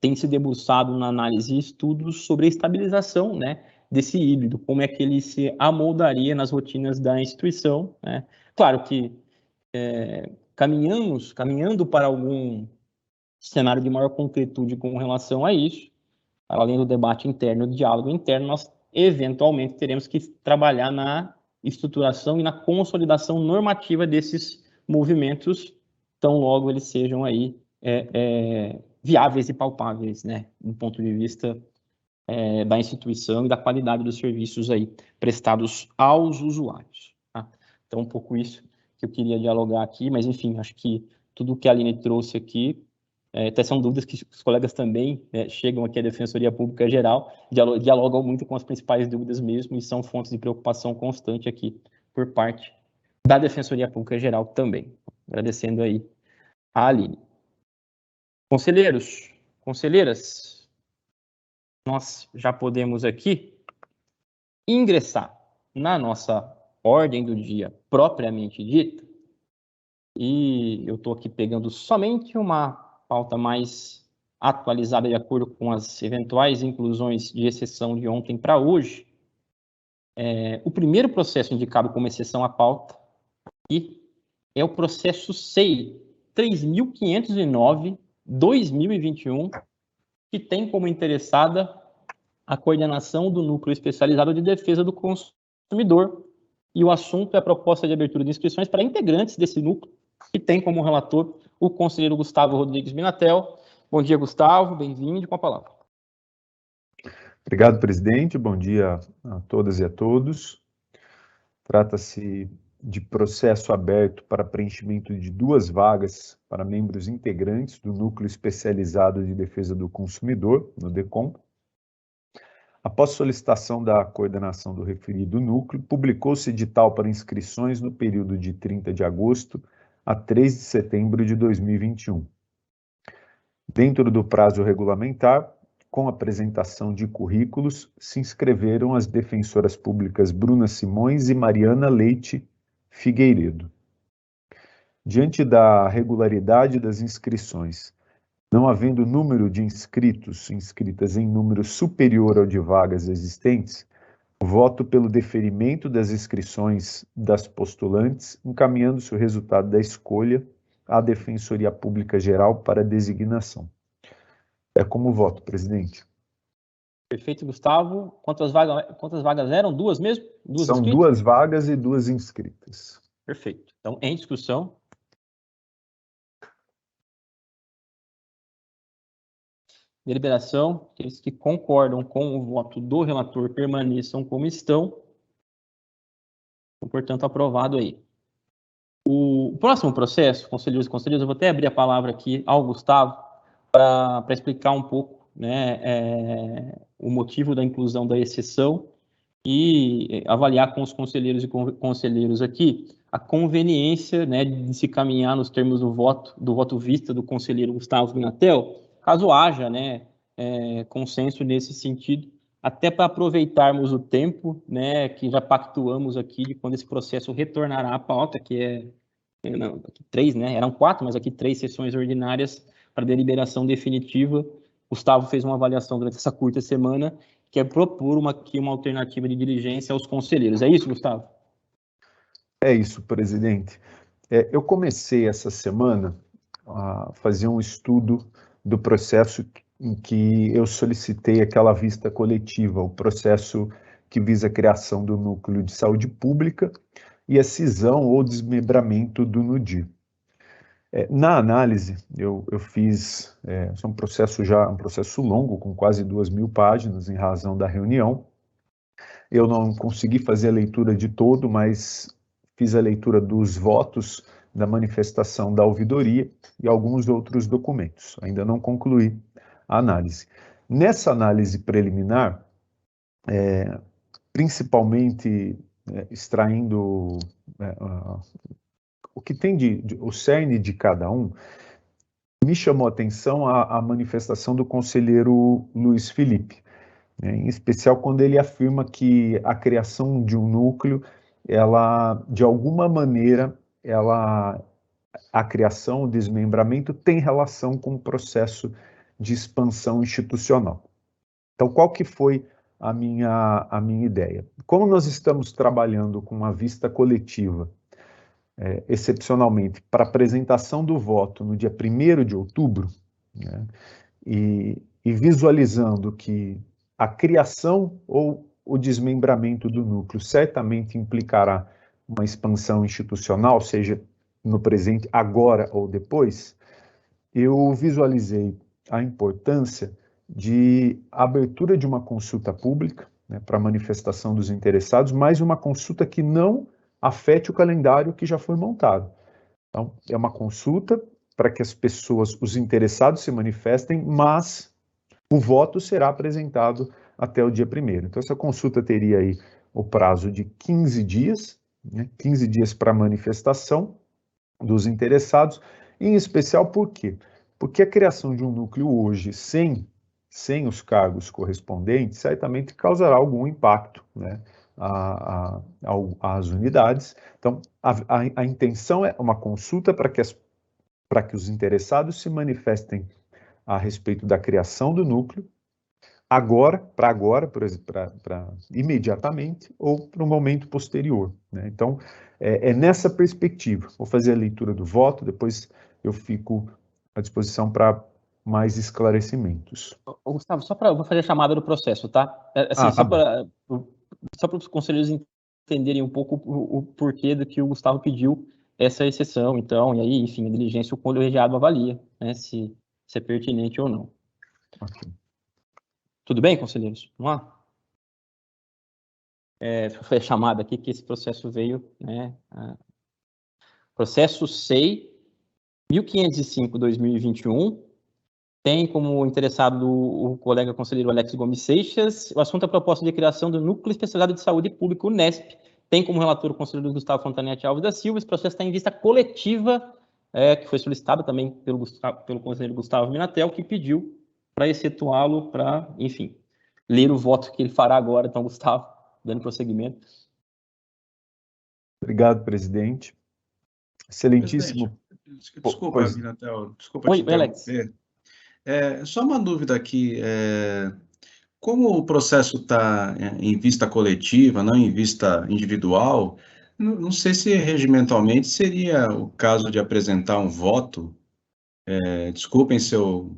têm se debruçado na análise e estudos sobre a estabilização, né, desse híbrido, como é que ele se amoldaria nas rotinas da instituição, né? Claro que caminhando para algum cenário de maior concretude com relação a isso, além do debate interno, do diálogo interno, nós eventualmente teremos que trabalhar na estruturação e na consolidação normativa desses movimentos, tão logo eles sejam aí viáveis e palpáveis, né, do ponto de vista da instituição e da qualidade dos serviços aí prestados aos usuários. Tá? Então, um pouco isso que eu queria dialogar aqui, mas, enfim, acho que tudo que a Aline trouxe aqui, até são dúvidas que os colegas também chegam aqui à Defensoria Pública Geral, dialogam muito com as principais dúvidas mesmo e são fontes de preocupação constante aqui por parte da Defensoria Pública Geral também. Agradecendo aí a Aline. Conselheiros, conselheiras, nós já podemos aqui ingressar na nossa ordem do dia propriamente dita, e eu estou aqui pegando somente uma pauta mais atualizada de acordo com as eventuais inclusões de exceção de ontem para hoje. O primeiro processo indicado como exceção à pauta aqui é o processo SEI 3.509/2021, que tem como interessada a coordenação do Núcleo Especializado de Defesa do Consumidor, e o assunto é a proposta de abertura de inscrições para integrantes desse núcleo, que tem como relator o conselheiro Gustavo Rodrigues Minatel. Bom dia, Gustavo, bem-vindo, com a palavra.
Obrigado, presidente, bom dia a todas e a todos. Trata-se de processo aberto para preenchimento de 2 vagas para membros integrantes do Núcleo Especializado de Defesa do Consumidor, no DECOM. Após solicitação da coordenação do referido núcleo, publicou-se edital para inscrições no período de 30 de agosto a 3 de setembro de 2021. Dentro do prazo regulamentar, com apresentação de currículos, se inscreveram as defensoras públicas Bruna Simões e Mariana Leite Figueiredo. Diante da regularidade das inscrições, não havendo número de inscritas em número superior ao de vagas existentes, voto pelo deferimento das inscrições das postulantes, encaminhando-se o resultado da escolha à Defensoria Pública Geral para designação. É como voto, presidente.
Perfeito, Gustavo. Quantas vagas eram? 2 mesmo?
São inscritas? 2 vagas e 2 inscritas.
Perfeito. Então, em discussão. Deliberação, aqueles que concordam com o voto do relator permaneçam como estão. Portanto, aprovado aí. O próximo processo, conselheiros e conselheiras, eu vou até abrir a palavra aqui ao Gustavo para explicar um pouco, né, o motivo da inclusão da exceção e avaliar com os conselheiros e conselheiros aqui a conveniência, né, de se caminhar nos termos do voto vista do conselheiro Gustavo Minatel, caso haja, né, consenso nesse sentido, até para aproveitarmos o tempo, né, que já pactuamos aqui de quando esse processo retornará à pauta, que aqui 3, né, eram 4, mas aqui 3 sessões ordinárias para deliberação definitiva. Gustavo fez uma avaliação durante essa curta semana, que é propor uma alternativa de diligência aos conselheiros. É isso, Gustavo?
É isso, presidente. Eu comecei essa semana a fazer um estudo do processo em que eu solicitei aquela vista coletiva, o processo que visa a criação do Núcleo de Saúde Pública e a cisão ou desmembramento do NUDI. Na análise, eu fiz, é um processo longo, com quase 2.000 páginas, em razão da reunião. Eu não consegui fazer a leitura de todo, mas fiz a leitura dos votos da manifestação da ouvidoria e alguns outros documentos. Ainda não concluí a análise. Nessa análise preliminar, principalmente extraindo o que tem o cerne de cada um, me chamou a atenção a manifestação do conselheiro Luiz Felipe, né, em especial quando ele afirma que a criação de um núcleo, ela, de alguma maneira, a criação, o desmembramento tem relação com o processo de expansão institucional. Então, qual que foi a minha ideia? Como nós estamos trabalhando com uma vista coletiva, excepcionalmente, para apresentação do voto no dia 1º de outubro, né, e e visualizando que a criação ou o desmembramento do núcleo certamente implicará uma expansão institucional, seja no presente, agora ou depois, eu visualizei a importância de abertura de uma consulta pública, né, para manifestação dos interessados, mas uma consulta que não afete o calendário que já foi montado. Então, é uma consulta para que as pessoas, os interessados se manifestem, mas o voto será apresentado até o dia 1º. Então, essa consulta teria aí o prazo de 15 dias, né, 15 dias para manifestação dos interessados, em especial por quê? Porque a criação de um núcleo hoje, sem os cargos correspondentes, certamente causará algum impacto, né, às unidades. Então, a intenção é uma consulta para que os interessados se manifestem a respeito da criação do núcleo, para imediatamente, ou para um momento posterior, né? Então, é nessa perspectiva. Vou fazer a leitura do voto, depois eu fico à disposição para mais esclarecimentos.
Gustavo, vou fazer a chamada do processo, tá? Assim, só para os conselheiros entenderem um pouco o porquê do que o Gustavo pediu essa exceção, então, e aí, enfim, a diligência, o colegiado avalia, né, se é pertinente ou não.
Okay.
Tudo bem, conselheiros? Vamos lá? Foi a chamada aqui que esse processo veio, né? Processo SEI 1505/2021, tem como interessado o colega conselheiro Alex Gomes Seixas. O assunto é a proposta de criação do Núcleo Especializado de Saúde Pública, UNESP. Tem como relator o conselheiro Gustavo Fontanetti Alves da Silva. Esse processo está em vista coletiva, que foi solicitada também pelo conselheiro Gustavo Minatel, que pediu para excetuá-lo, para, enfim, ler o voto que ele fará agora. Então, Gustavo, dando prosseguimento.
Obrigado, presidente. Excelentíssimo.
Presidente, desculpa, Minatel, desculpa te interromper. Só uma dúvida aqui. Como o processo está em vista coletiva, não em vista individual, não sei se regimentalmente seria o caso de apresentar um voto. Desculpem se eu,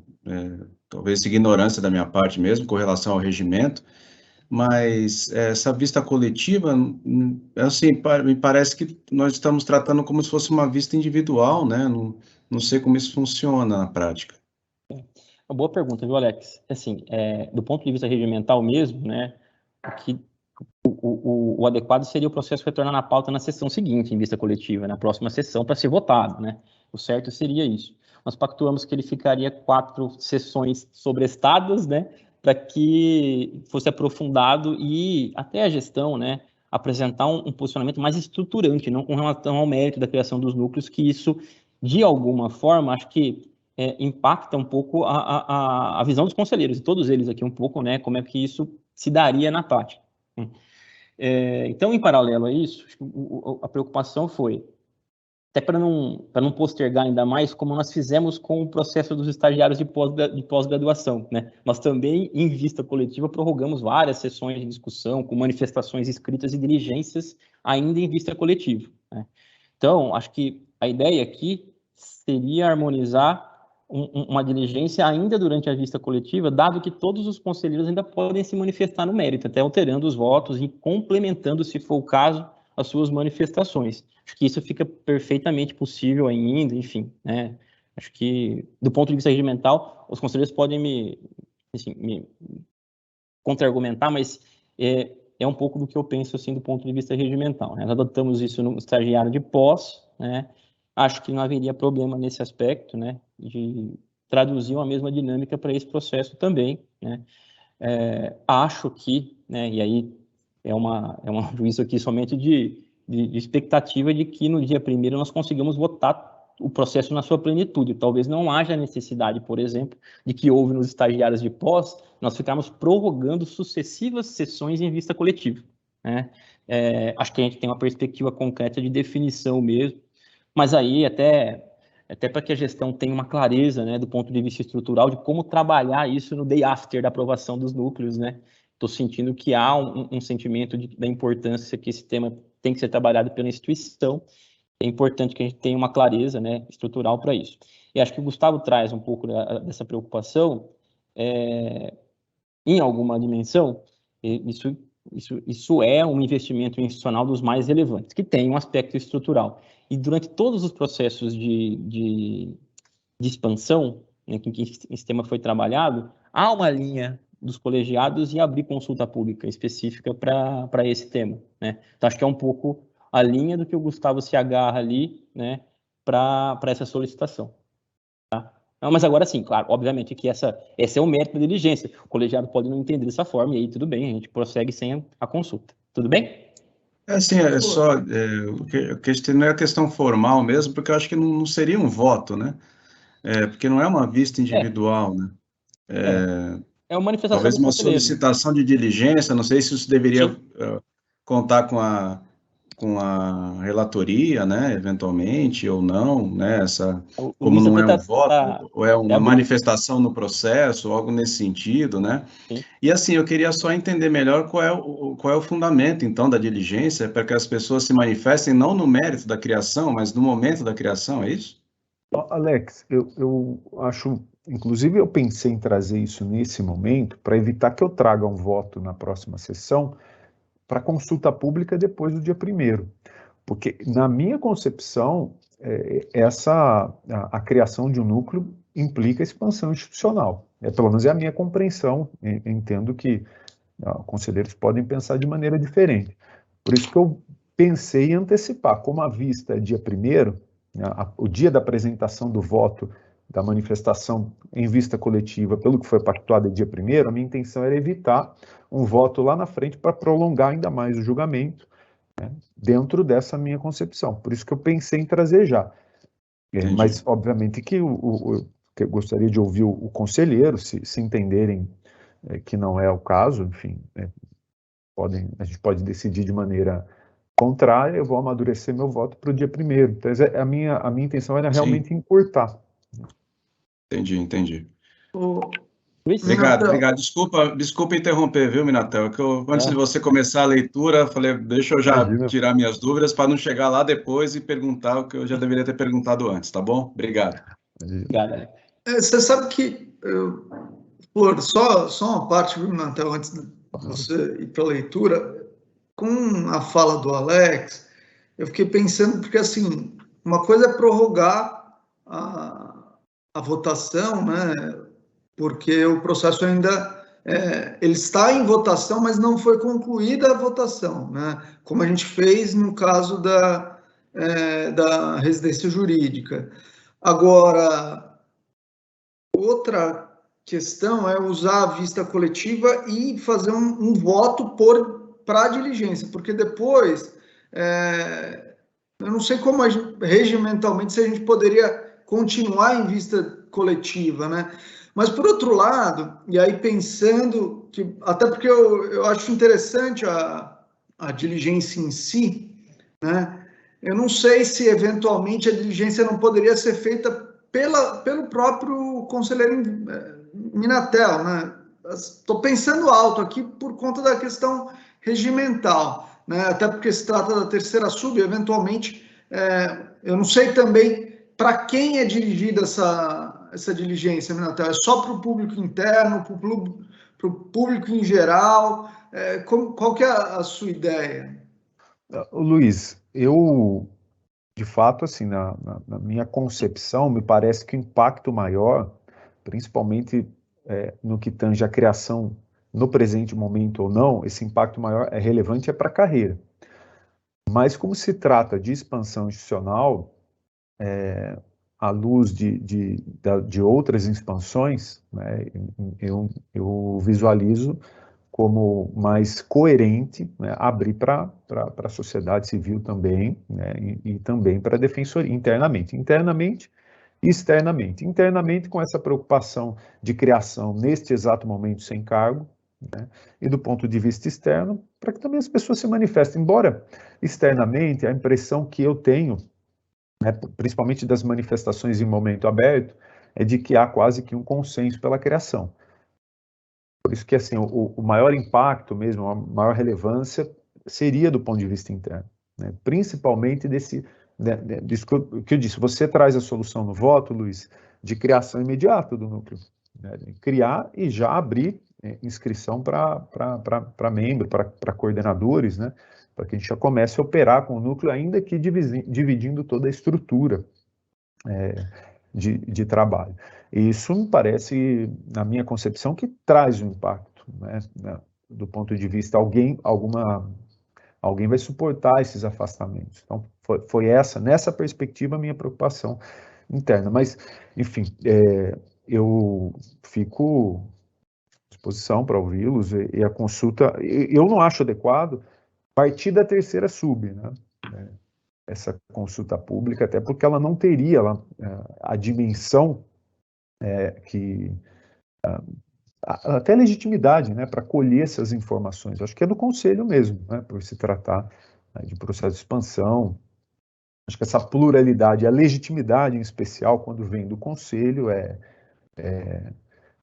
talvez ignorância da minha parte mesmo, com relação ao regimento, mas essa vista coletiva, assim, me parece que nós estamos tratando como se fosse uma vista individual, né? Não sei como isso funciona na prática.
Uma boa pergunta, viu, Alex? Assim, do ponto de vista regimental mesmo, né, o adequado seria o processo retornar na pauta na sessão seguinte, em vista coletiva, na próxima sessão, para ser votado, né? O certo seria isso. Nós pactuamos que ele ficaria 4 sessões sobrestadas, né, para que fosse aprofundado e até a gestão, né, apresentar um posicionamento mais estruturante, não com relação ao mérito da criação dos núcleos, que isso, de alguma forma, acho que impacta um pouco a visão dos conselheiros, e todos eles aqui um pouco, né, como é que isso se daria na prática. Então, em paralelo a isso, a preocupação foi, até para não postergar ainda mais, como nós fizemos com o processo dos estagiários de pós-graduação, né? Nós também, em vista coletiva, prorrogamos várias sessões de discussão, com manifestações escritas e diligências ainda em vista coletiva, né? Então, acho que a ideia aqui seria harmonizar uma diligência ainda durante a vista coletiva, dado que todos os conselheiros ainda podem se manifestar no mérito, até alterando os votos e complementando, se for o caso, as suas manifestações. Acho que isso fica perfeitamente possível ainda, enfim, né? Acho que, do ponto de vista regimental, os conselheiros podem me contra-argumentar, mas é um pouco do que eu penso, assim, do ponto de vista regimental, né? Nós adotamos isso no estagiário de pós, né? Acho que não haveria problema nesse aspecto, né, de traduzir uma mesma dinâmica para esse processo também, né? Acho que, né, e aí é um juízo aqui somente de expectativa de que no dia 1º nós consigamos votar o processo na sua plenitude. Talvez não haja necessidade, por exemplo, de que houve nos estagiários de pós, nós ficarmos prorrogando sucessivas sessões em vista coletiva, né? Acho que a gente tem uma perspectiva concreta de definição mesmo, mas aí até para que a gestão tenha uma clareza, né, do ponto de vista estrutural, de como trabalhar isso no day after da aprovação dos núcleos, né? Estou sentindo que há um sentimento da importância que esse tema tem que ser trabalhado pela instituição. É importante que a gente tenha uma clareza, né, estrutural para isso. E acho que o Gustavo traz um pouco dessa preocupação, em alguma dimensão, isso é um investimento institucional dos mais relevantes, que tem um aspecto estrutural. E durante todos os processos de expansão, né, em que o sistema foi trabalhado, há uma linha dos colegiados em abrir consulta pública específica para esse tema, né? Então, acho que é um pouco a linha do que o Gustavo se agarra ali, né, para essa solicitação. Tá? Não, mas agora sim, claro, obviamente que esse é o mérito da diligência. O colegiado pode não entender dessa forma, e aí tudo bem, a gente prossegue sem a consulta. Tudo bem?
O que não é a questão formal mesmo, porque eu acho que não seria um voto, né? Porque não é uma vista individual, né?
É uma manifestação
talvez
do
uma
conselheiro.
solicitação de diligência, não sei se isso deveria contar com a relatoria, né, eventualmente, ou não, né, como não é um voto, ou é uma manifestação no processo, algo nesse sentido, né?
Sim.
E assim, eu queria só entender melhor qual é o fundamento, então, da diligência, para que as pessoas se manifestem não no mérito da criação, mas no momento da criação, é isso?
Alex, eu acho, inclusive eu pensei em trazer isso nesse momento, para evitar que eu traga um voto na próxima sessão, para consulta pública depois do dia 1º. Porque, na minha concepção, a criação de um núcleo implica expansão institucional. Pelo menos é a minha compreensão. Entendo que conselheiros podem pensar de maneira diferente. Por isso que eu pensei em antecipar. Como a vista é dia 1º, o dia da apresentação do voto, da manifestação em vista coletiva, pelo que foi pactuado é dia 1º, a minha intenção era evitar um voto lá na frente para prolongar ainda mais o julgamento, né, dentro dessa minha concepção. Por isso que eu pensei em trazer já. Mas, obviamente, que eu gostaria de ouvir o conselheiro, se entenderem que não é o caso, enfim, a gente pode decidir de maneira contrária, eu vou amadurecer meu voto para o dia 1º. Então, a minha intenção era realmente encurtar.
Entendi.
Obrigado.
Desculpa interromper, viu, Minatel? Que antes de você começar a leitura, falei, deixa eu já tirar minhas dúvidas para não chegar lá depois e perguntar o que eu já deveria ter perguntado antes, tá bom? Obrigado.
Obrigado.
Você sabe que, Flor, só uma parte, viu, Minatel, antes de você ir para a leitura, com a fala do Alex, eu fiquei pensando, porque assim, uma coisa é prorrogar a votação, né? Porque o processo ainda ele está em votação, mas não foi concluída a votação, né? Como a gente fez no caso da residência jurídica. Agora, outra questão é usar a vista coletiva e fazer um voto para a diligência, porque depois, eu não sei como regimentalmente se a gente poderia continuar em vista coletiva, né? Mas, por outro lado, e aí pensando que, até porque eu acho interessante a diligência em si, né? Eu não sei se, eventualmente, a diligência não poderia ser feita pelo próprio conselheiro Minatel, né? Estou pensando alto aqui por conta da questão regimental, né? Até porque se trata da terceira sub, eventualmente, eu não sei também para quem é dirigida essa diligência, Minatel? É só para o público interno, para o público em geral? Qual que é a sua ideia?
Luiz, eu, de fato, assim, na minha concepção, me parece que o impacto maior, principalmente no que tange a criação no presente momento ou não, esse impacto maior é relevante para a carreira. Mas como se trata de expansão institucional, à luz de outras expansões, né, eu visualizo como mais coerente, né, abrir para a sociedade civil também, né, e também para a defensoria, internamente e externamente. Internamente, com essa preocupação de criação neste exato momento sem cargo, né, e do ponto de vista externo, para que também as pessoas se manifestem. Embora externamente, a impressão que eu tenho, né, principalmente das manifestações em momento aberto, é de que há quase que um consenso pela criação. Por isso que, assim, o maior impacto mesmo, a maior relevância seria do ponto de vista interno, né? Principalmente disso que eu disse, você traz a solução no voto, Luiz, de criação imediata do núcleo, né, criar e já abrir inscrição para membro, para coordenadores, né, para que a gente já comece a operar com o núcleo, ainda que dividindo toda a estrutura de trabalho. E isso me parece, na minha concepção, que traz um impacto, né, do ponto de vista, alguém vai suportar esses afastamentos. Então, foi nessa perspectiva, a minha preocupação interna. Mas, enfim, eu fico à disposição para ouvi-los, e a consulta, eu não acho adequado partir da terceira sub, né? Essa consulta pública, até porque ela não teria a dimensão até legitimidade, né, para colher essas informações. Acho que é do Conselho mesmo, né, por se tratar de processo de expansão. Acho que essa pluralidade, a legitimidade em especial, quando vem do Conselho,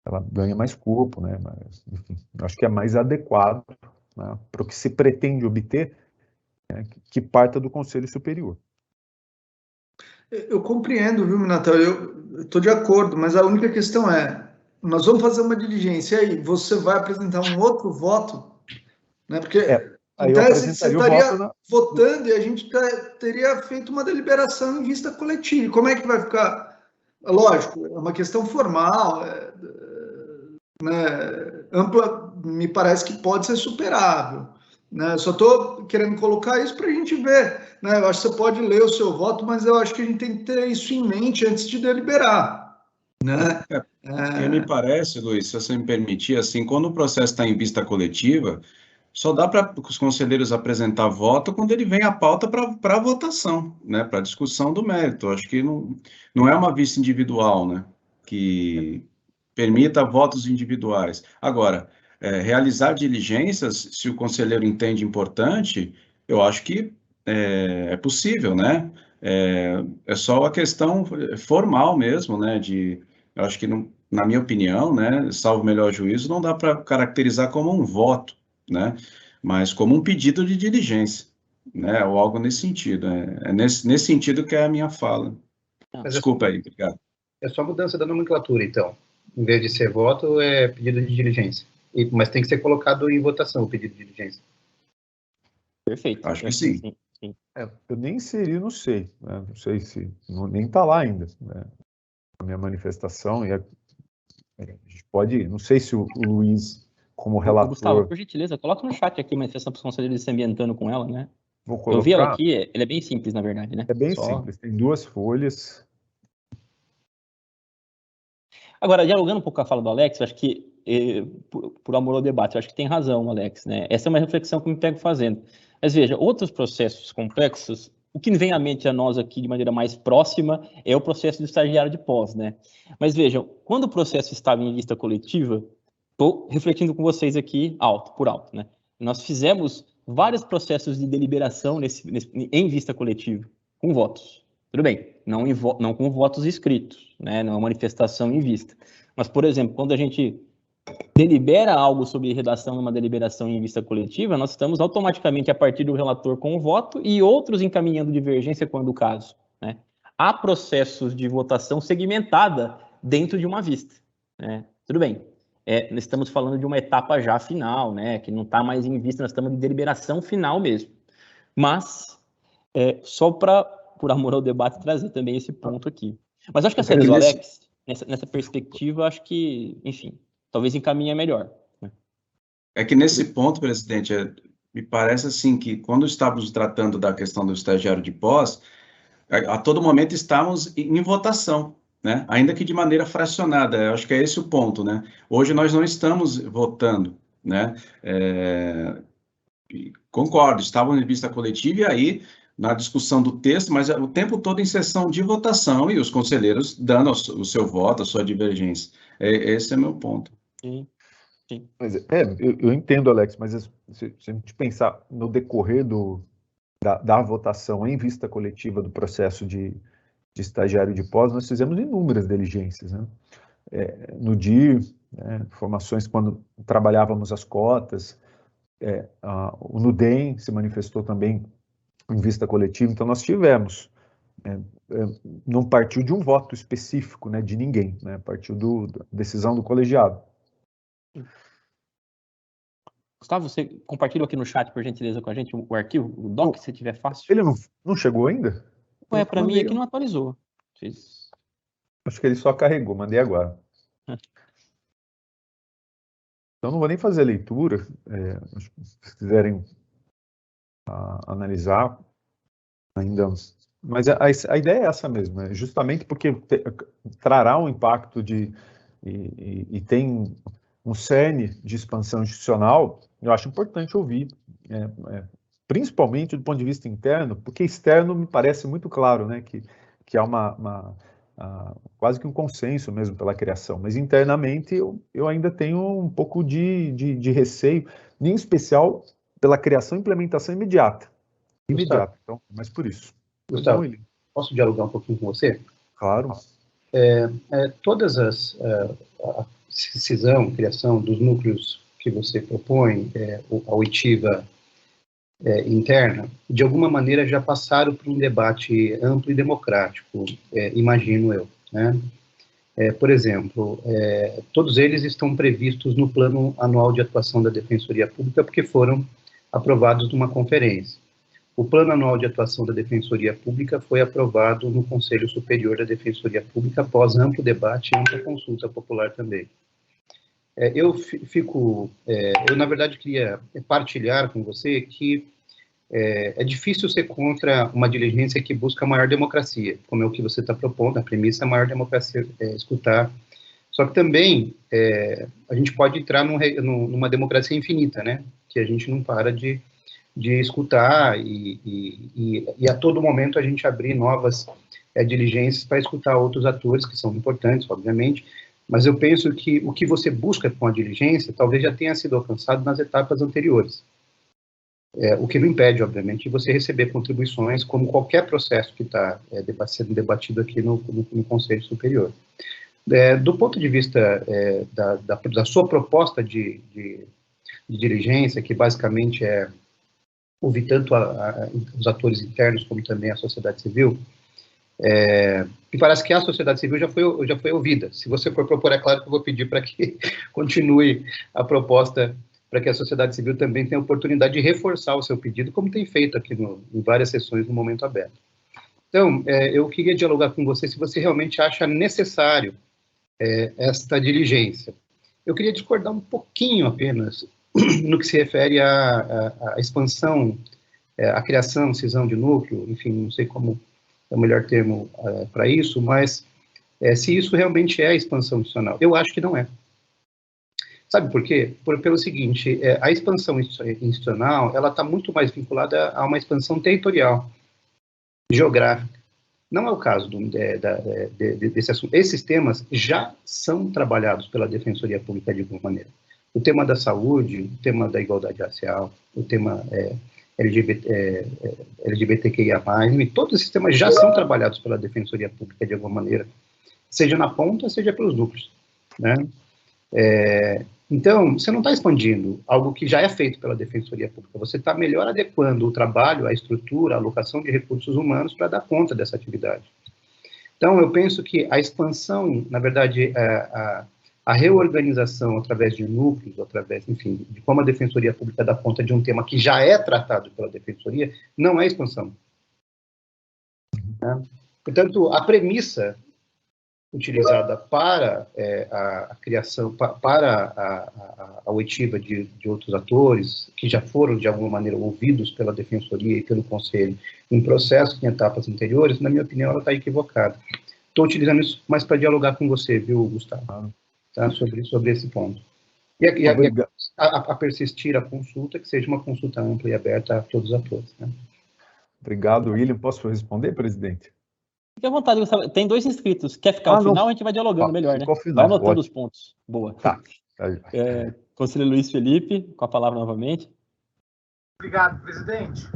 ela ganha mais corpo, né, mas, enfim, acho que é mais adequado, né, para o que se pretende obter, né, que parta do Conselho Superior.
Eu compreendo, viu, Minatel? Eu estou de acordo, mas a única questão nós vamos fazer uma diligência aí, você vai apresentar um outro voto, né? Porque em tese você estaria votando e a gente teria feito uma deliberação em vista coletiva. Como é que vai ficar? Lógico, é uma questão formal, né, ampla, me parece que pode ser superável. Né? Só estou querendo colocar isso para a gente ver. Né? Eu acho que você pode ler o seu voto, mas eu acho que a gente tem que ter isso em mente antes de deliberar. Né?
Me parece, Luiz, se você me permitir, assim, quando o processo está em vista coletiva, só dá para os conselheiros apresentar voto quando ele vem a pauta para votação, né? Para discussão do mérito. Acho que não é uma vista individual, né? Que permita votos individuais. Agora, realizar diligências, se o conselheiro entende importante, eu acho que é possível, né? É só a questão formal mesmo, né? Eu acho que, na minha opinião, né, salvo melhor juízo, não dá para caracterizar como um voto, né? Mas como um pedido de diligência, né? Ou algo nesse sentido. É nesse sentido que é a minha fala. Desculpa aí, obrigado.
É só mudança da nomenclatura, então. Em vez de ser voto, é pedido de diligência. Mas tem que ser colocado em votação o pedido de diligência.
Perfeito.
Acho que sim.
Eu nem inseri no SEI, né? Não sei se nem está lá ainda, né? A minha manifestação, e a gente pode, não sei se o Luiz, como relator...
Gustavo, por gentileza, coloca no chat aqui a manifestação para os conselheiros se ambientando com ela, né?
Vou colocar...
Eu vi ela aqui, ele é bem simples, na verdade, né?
É bem simples, tem 2 folhas.
Agora, dialogando um pouco com a fala do Alex, eu acho que, por amor ao debate, eu acho que tem razão, Alex, né? Essa é uma reflexão que eu me pego fazendo. Mas veja, outros processos complexos, o que vem à mente a nós aqui de maneira mais próxima é o processo do estagiário de pós, né? Mas vejam, quando o processo estava em vista coletiva, estou refletindo com vocês aqui por alto, né? Nós fizemos vários processos de deliberação em vista coletiva, com votos. Tudo bem, não com votos escritos, né? Não é manifestação em vista. Mas, por exemplo, quando a gente delibera algo sobre redação numa deliberação em vista coletiva, nós estamos automaticamente a partir do relator com o voto e outros encaminhando divergência quando o caso, né? Há processos de votação segmentada dentro de uma vista, né? Tudo bem, nós estamos falando de uma etapa já final, né? Que não está mais em vista, nós estamos em deliberação final mesmo. Mas, só por amor ao debate, trazer também esse ponto aqui. Mas acho que a saída do Alex, nessa perspectiva, acho que, enfim, talvez encaminhe melhor. Né?
É que nesse ponto, presidente, me parece assim que quando estávamos tratando da questão do estagiário de pós, a todo momento estávamos em votação, né? Ainda que de maneira fracionada. Eu acho que é esse o ponto, né? Hoje nós não estamos votando, né? Concordo, estávamos em vista coletiva e aí na discussão do texto, mas o tempo todo em sessão de votação e os conselheiros dando o seu voto, a sua divergência. Esse é meu ponto.
Sim.
Mas, eu entendo, Alex, mas se a gente pensar no decorrer da votação em vista coletiva do processo de estagiário de pós, nós fizemos inúmeras diligências, né? No DIR, né, informações quando trabalhávamos as cotas, o NUDEM se manifestou também em vista coletiva, então nós tivemos não partiu de um voto específico, né, de ninguém, né, partiu da decisão do colegiado.
Gustavo, você compartilha aqui no chat, por gentileza, com a gente o arquivo, o doc, se tiver fácil.
Ele não chegou ainda?
Para mim aqui não atualizou.
Acho que ele só carregou, mandei agora. Então não vou nem fazer a leitura, se quiserem analisar ainda. Mas a ideia é essa mesmo, justamente porque trará um impacto e tem um cerne de expansão institucional. Eu acho importante ouvir, principalmente do ponto de vista interno, porque externo me parece muito claro, né, que há quase que um consenso mesmo pela criação, mas internamente eu ainda tenho um pouco de receio, em especial pela criação e implementação imediata. Então, mas por isso.
Gustavo, posso dialogar um pouquinho com você?
Claro.
Todas a cisão, criação dos núcleos que você propõe, a oitiva interna, de alguma maneira já passaram por um debate amplo e democrático, imagino eu, né? Por exemplo, todos eles estão previstos no Plano Anual de Atuação da Defensoria Pública, porque foram aprovados numa conferência. O Plano Anual de Atuação da Defensoria Pública foi aprovado no Conselho Superior da Defensoria Pública após amplo debate e ampla consulta popular também. Eu, na verdade, queria partilhar com você que é difícil ser contra uma diligência que busca maior democracia, como é o que você está propondo, a premissa é maior democracia, escutar. Só que também a gente pode entrar numa democracia infinita, né? Que a gente não para de escutar e a todo momento a gente abrir novas diligências para escutar outros atores que são importantes, obviamente, mas eu penso que o que você busca com a diligência talvez já tenha sido alcançado nas etapas anteriores. O que não impede, obviamente, de você receber contribuições, como qualquer processo que está sendo debatido aqui no Conselho Superior. Do ponto de vista da sua proposta de diligência, que basicamente é ouvir tanto os atores internos como também a sociedade civil, me parece que a sociedade civil já foi ouvida. Se você for propor, é claro que eu vou pedir para que continue a proposta, para que a sociedade civil também tenha a oportunidade de reforçar o seu pedido, como tem feito aqui em várias sessões no Momento Aberto. Então, eu queria dialogar com você se você realmente acha necessário esta diligência. Eu queria discordar um pouquinho apenas no que se refere à expansão, à criação, cisão de núcleo, enfim, não sei como é o melhor termo para isso, mas se isso realmente é a expansão institucional. Eu acho que não é. Sabe por quê? Pelo seguinte, a expansão institucional, ela está muito mais vinculada a uma expansão territorial, geográfica. Não é o caso desse assunto. Esses temas já são trabalhados pela Defensoria Pública de alguma maneira. O tema da saúde, o tema da igualdade racial, o tema LGBTQIA+, todos esses temas já são trabalhados pela Defensoria Pública de alguma maneira, seja na ponta, seja pelos núcleos, né? Então, você não está expandindo algo que já é feito pela Defensoria Pública, você está melhor adequando o trabalho, a estrutura, a alocação de recursos humanos para dar conta dessa atividade. Então, eu penso que a expansão, na verdade, a reorganização através de núcleos, através, enfim, de como a Defensoria Pública dá conta de um tema que já é tratado pela Defensoria, não é expansão. Né? Portanto, a premissa utilizada para a criação, para a oitiva de outros atores, que já foram, de alguma maneira, ouvidos pela Defensoria e pelo Conselho em processos, em etapas anteriores, na minha opinião, ela está equivocada. Estou utilizando isso mais para dialogar com você, viu, Gustavo? Tá, sobre esse ponto. E a persistir a consulta, que seja uma consulta ampla e aberta a todos os atores. Né?
Obrigado, William. Posso responder, presidente?
Fique à vontade, Gustavo. Tem 2 inscritos. Quer ficar ao final? Não. A gente vai dialogando melhor, né? Vai anotando os pontos. Boa.
Tá.
Conselheiro Luiz Felipe, com a palavra novamente.
Obrigado, presidente.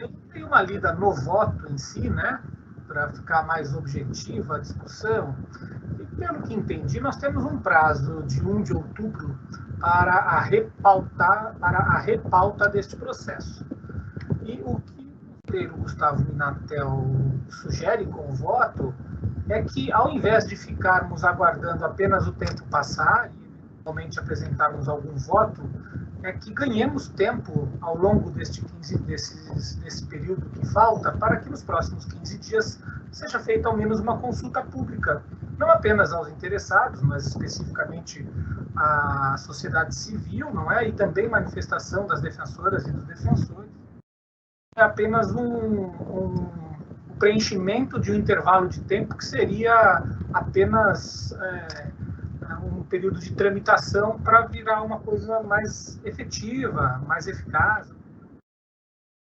Eu tenho uma lida no voto em si, né? Para ficar mais objetiva a discussão. E, pelo que entendi, nós temos um prazo de 1 de outubro para a repauta deste processo. E o que conselheiro Gustavo Minatel sugere com o voto é que, ao invés de ficarmos aguardando apenas o tempo passar e eventualmente apresentarmos algum voto, é que ganhemos tempo ao longo desse período que falta, para que nos próximos 15 dias seja feita ao menos uma consulta pública, não apenas aos interessados, mas especificamente à sociedade civil, não é? E também manifestação das defensoras e dos defensores. É apenas um preenchimento de um intervalo de tempo que seria apenas um período de tramitação para virar uma coisa mais efetiva, mais eficaz.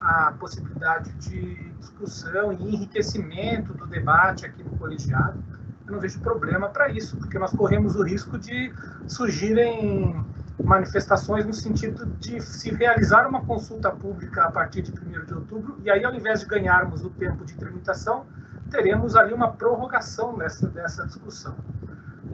A possibilidade de discussão e enriquecimento do debate aqui no colegiado, eu não vejo problema para isso, porque nós corremos o risco de surgirem manifestações no sentido de se realizar uma consulta pública a partir de 1º de outubro, e aí, ao invés de ganharmos o tempo de tramitação, teremos ali uma prorrogação dessa discussão.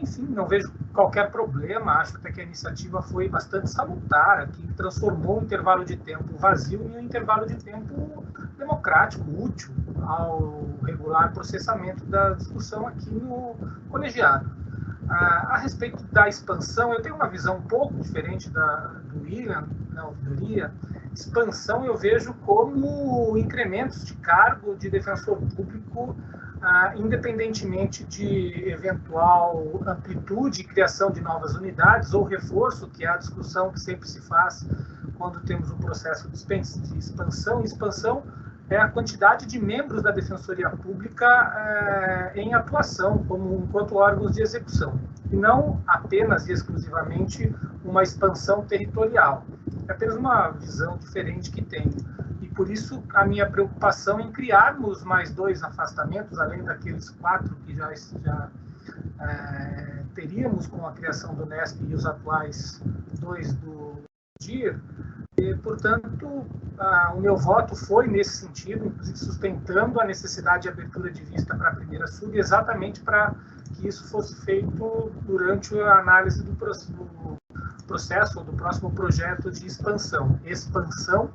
Enfim, não vejo qualquer problema, acho até que a iniciativa foi bastante salutar aqui, transformou um intervalo de tempo vazio em um intervalo de tempo democrático, útil ao regular processamento da discussão aqui no colegiado. A respeito da expansão, eu tenho uma visão um pouco diferente do William, na ouvidoria. Expansão eu vejo como incrementos de cargo de defensor público, independentemente de eventual amplitude e criação de novas unidades ou reforço, que é a discussão que sempre se faz quando temos um processo de expansão. Expansão é a quantidade de membros da Defensoria Pública em atuação, enquanto órgãos de execução, e não apenas e exclusivamente uma expansão territorial. É apenas uma visão diferente que tenho. E por isso a minha preocupação em criarmos mais 2 afastamentos, além daqueles 4 que já teríamos com a criação do NESP e os atuais 2 do DIR. E, portanto, o meu voto foi nesse sentido, inclusive sustentando a necessidade de abertura de vista para a primeira sub, exatamente para que isso fosse feito durante a análise do processo ou do próximo projeto de expansão. Expansão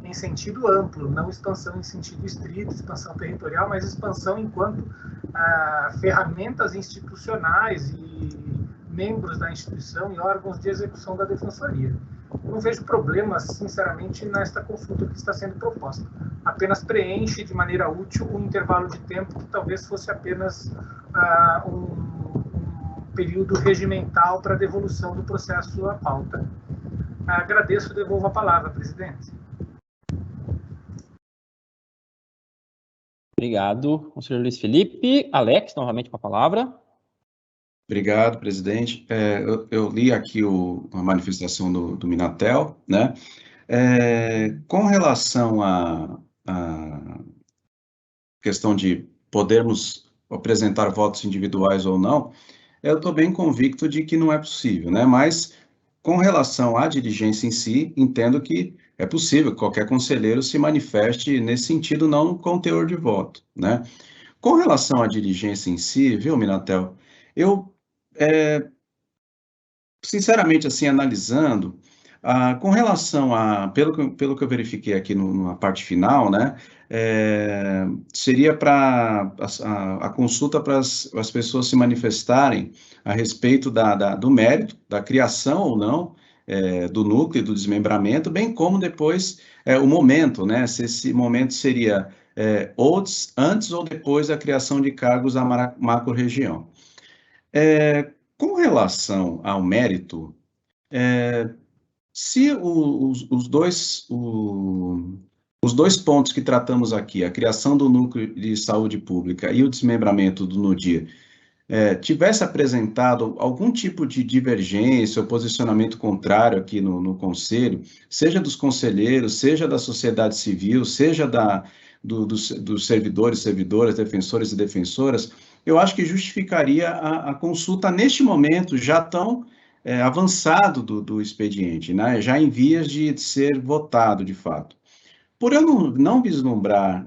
em sentido amplo, não expansão em sentido estrito, expansão territorial, mas expansão enquanto ferramentas institucionais e membros da instituição e órgãos de execução da Defensoria. Eu não vejo problema, sinceramente, nesta consulta que está sendo proposta. Apenas preenche de maneira útil um intervalo de tempo que talvez fosse apenas um período regimental para devolução do processo à pauta. Agradeço e devolvo a palavra, presidente.
Obrigado, conselheiro Luiz Felipe. Alex, novamente com a palavra.
Obrigado, presidente. Eu li aqui a manifestação do Minatel, né? Com relação à questão de podermos apresentar votos individuais ou não, eu estou bem convicto de que não é possível, né? Mas, com relação à diligência em si, entendo que é possível que qualquer conselheiro se manifeste nesse sentido, não com teor de voto, né? Com relação à diligência em si, viu, Minatel, eu sinceramente, assim, analisando, com relação pelo que eu verifiquei aqui na parte final, né, seria para a consulta para as pessoas se manifestarem a respeito do mérito, da criação ou não do núcleo, do desmembramento, bem como depois o momento, né, se esse momento seria antes ou depois da criação de cargos da macro-região. Com relação ao mérito, se os dois pontos que tratamos aqui, a criação do núcleo de saúde pública e o desmembramento do NUDIR, tivesse apresentado algum tipo de divergência ou posicionamento contrário aqui no Conselho, seja dos conselheiros, seja da sociedade civil, seja dos servidores, servidoras, defensores e defensoras, eu acho que justificaria a consulta neste momento já tão avançado do expediente, né? Já em vias de ser votado, de fato. Por eu não vislumbrar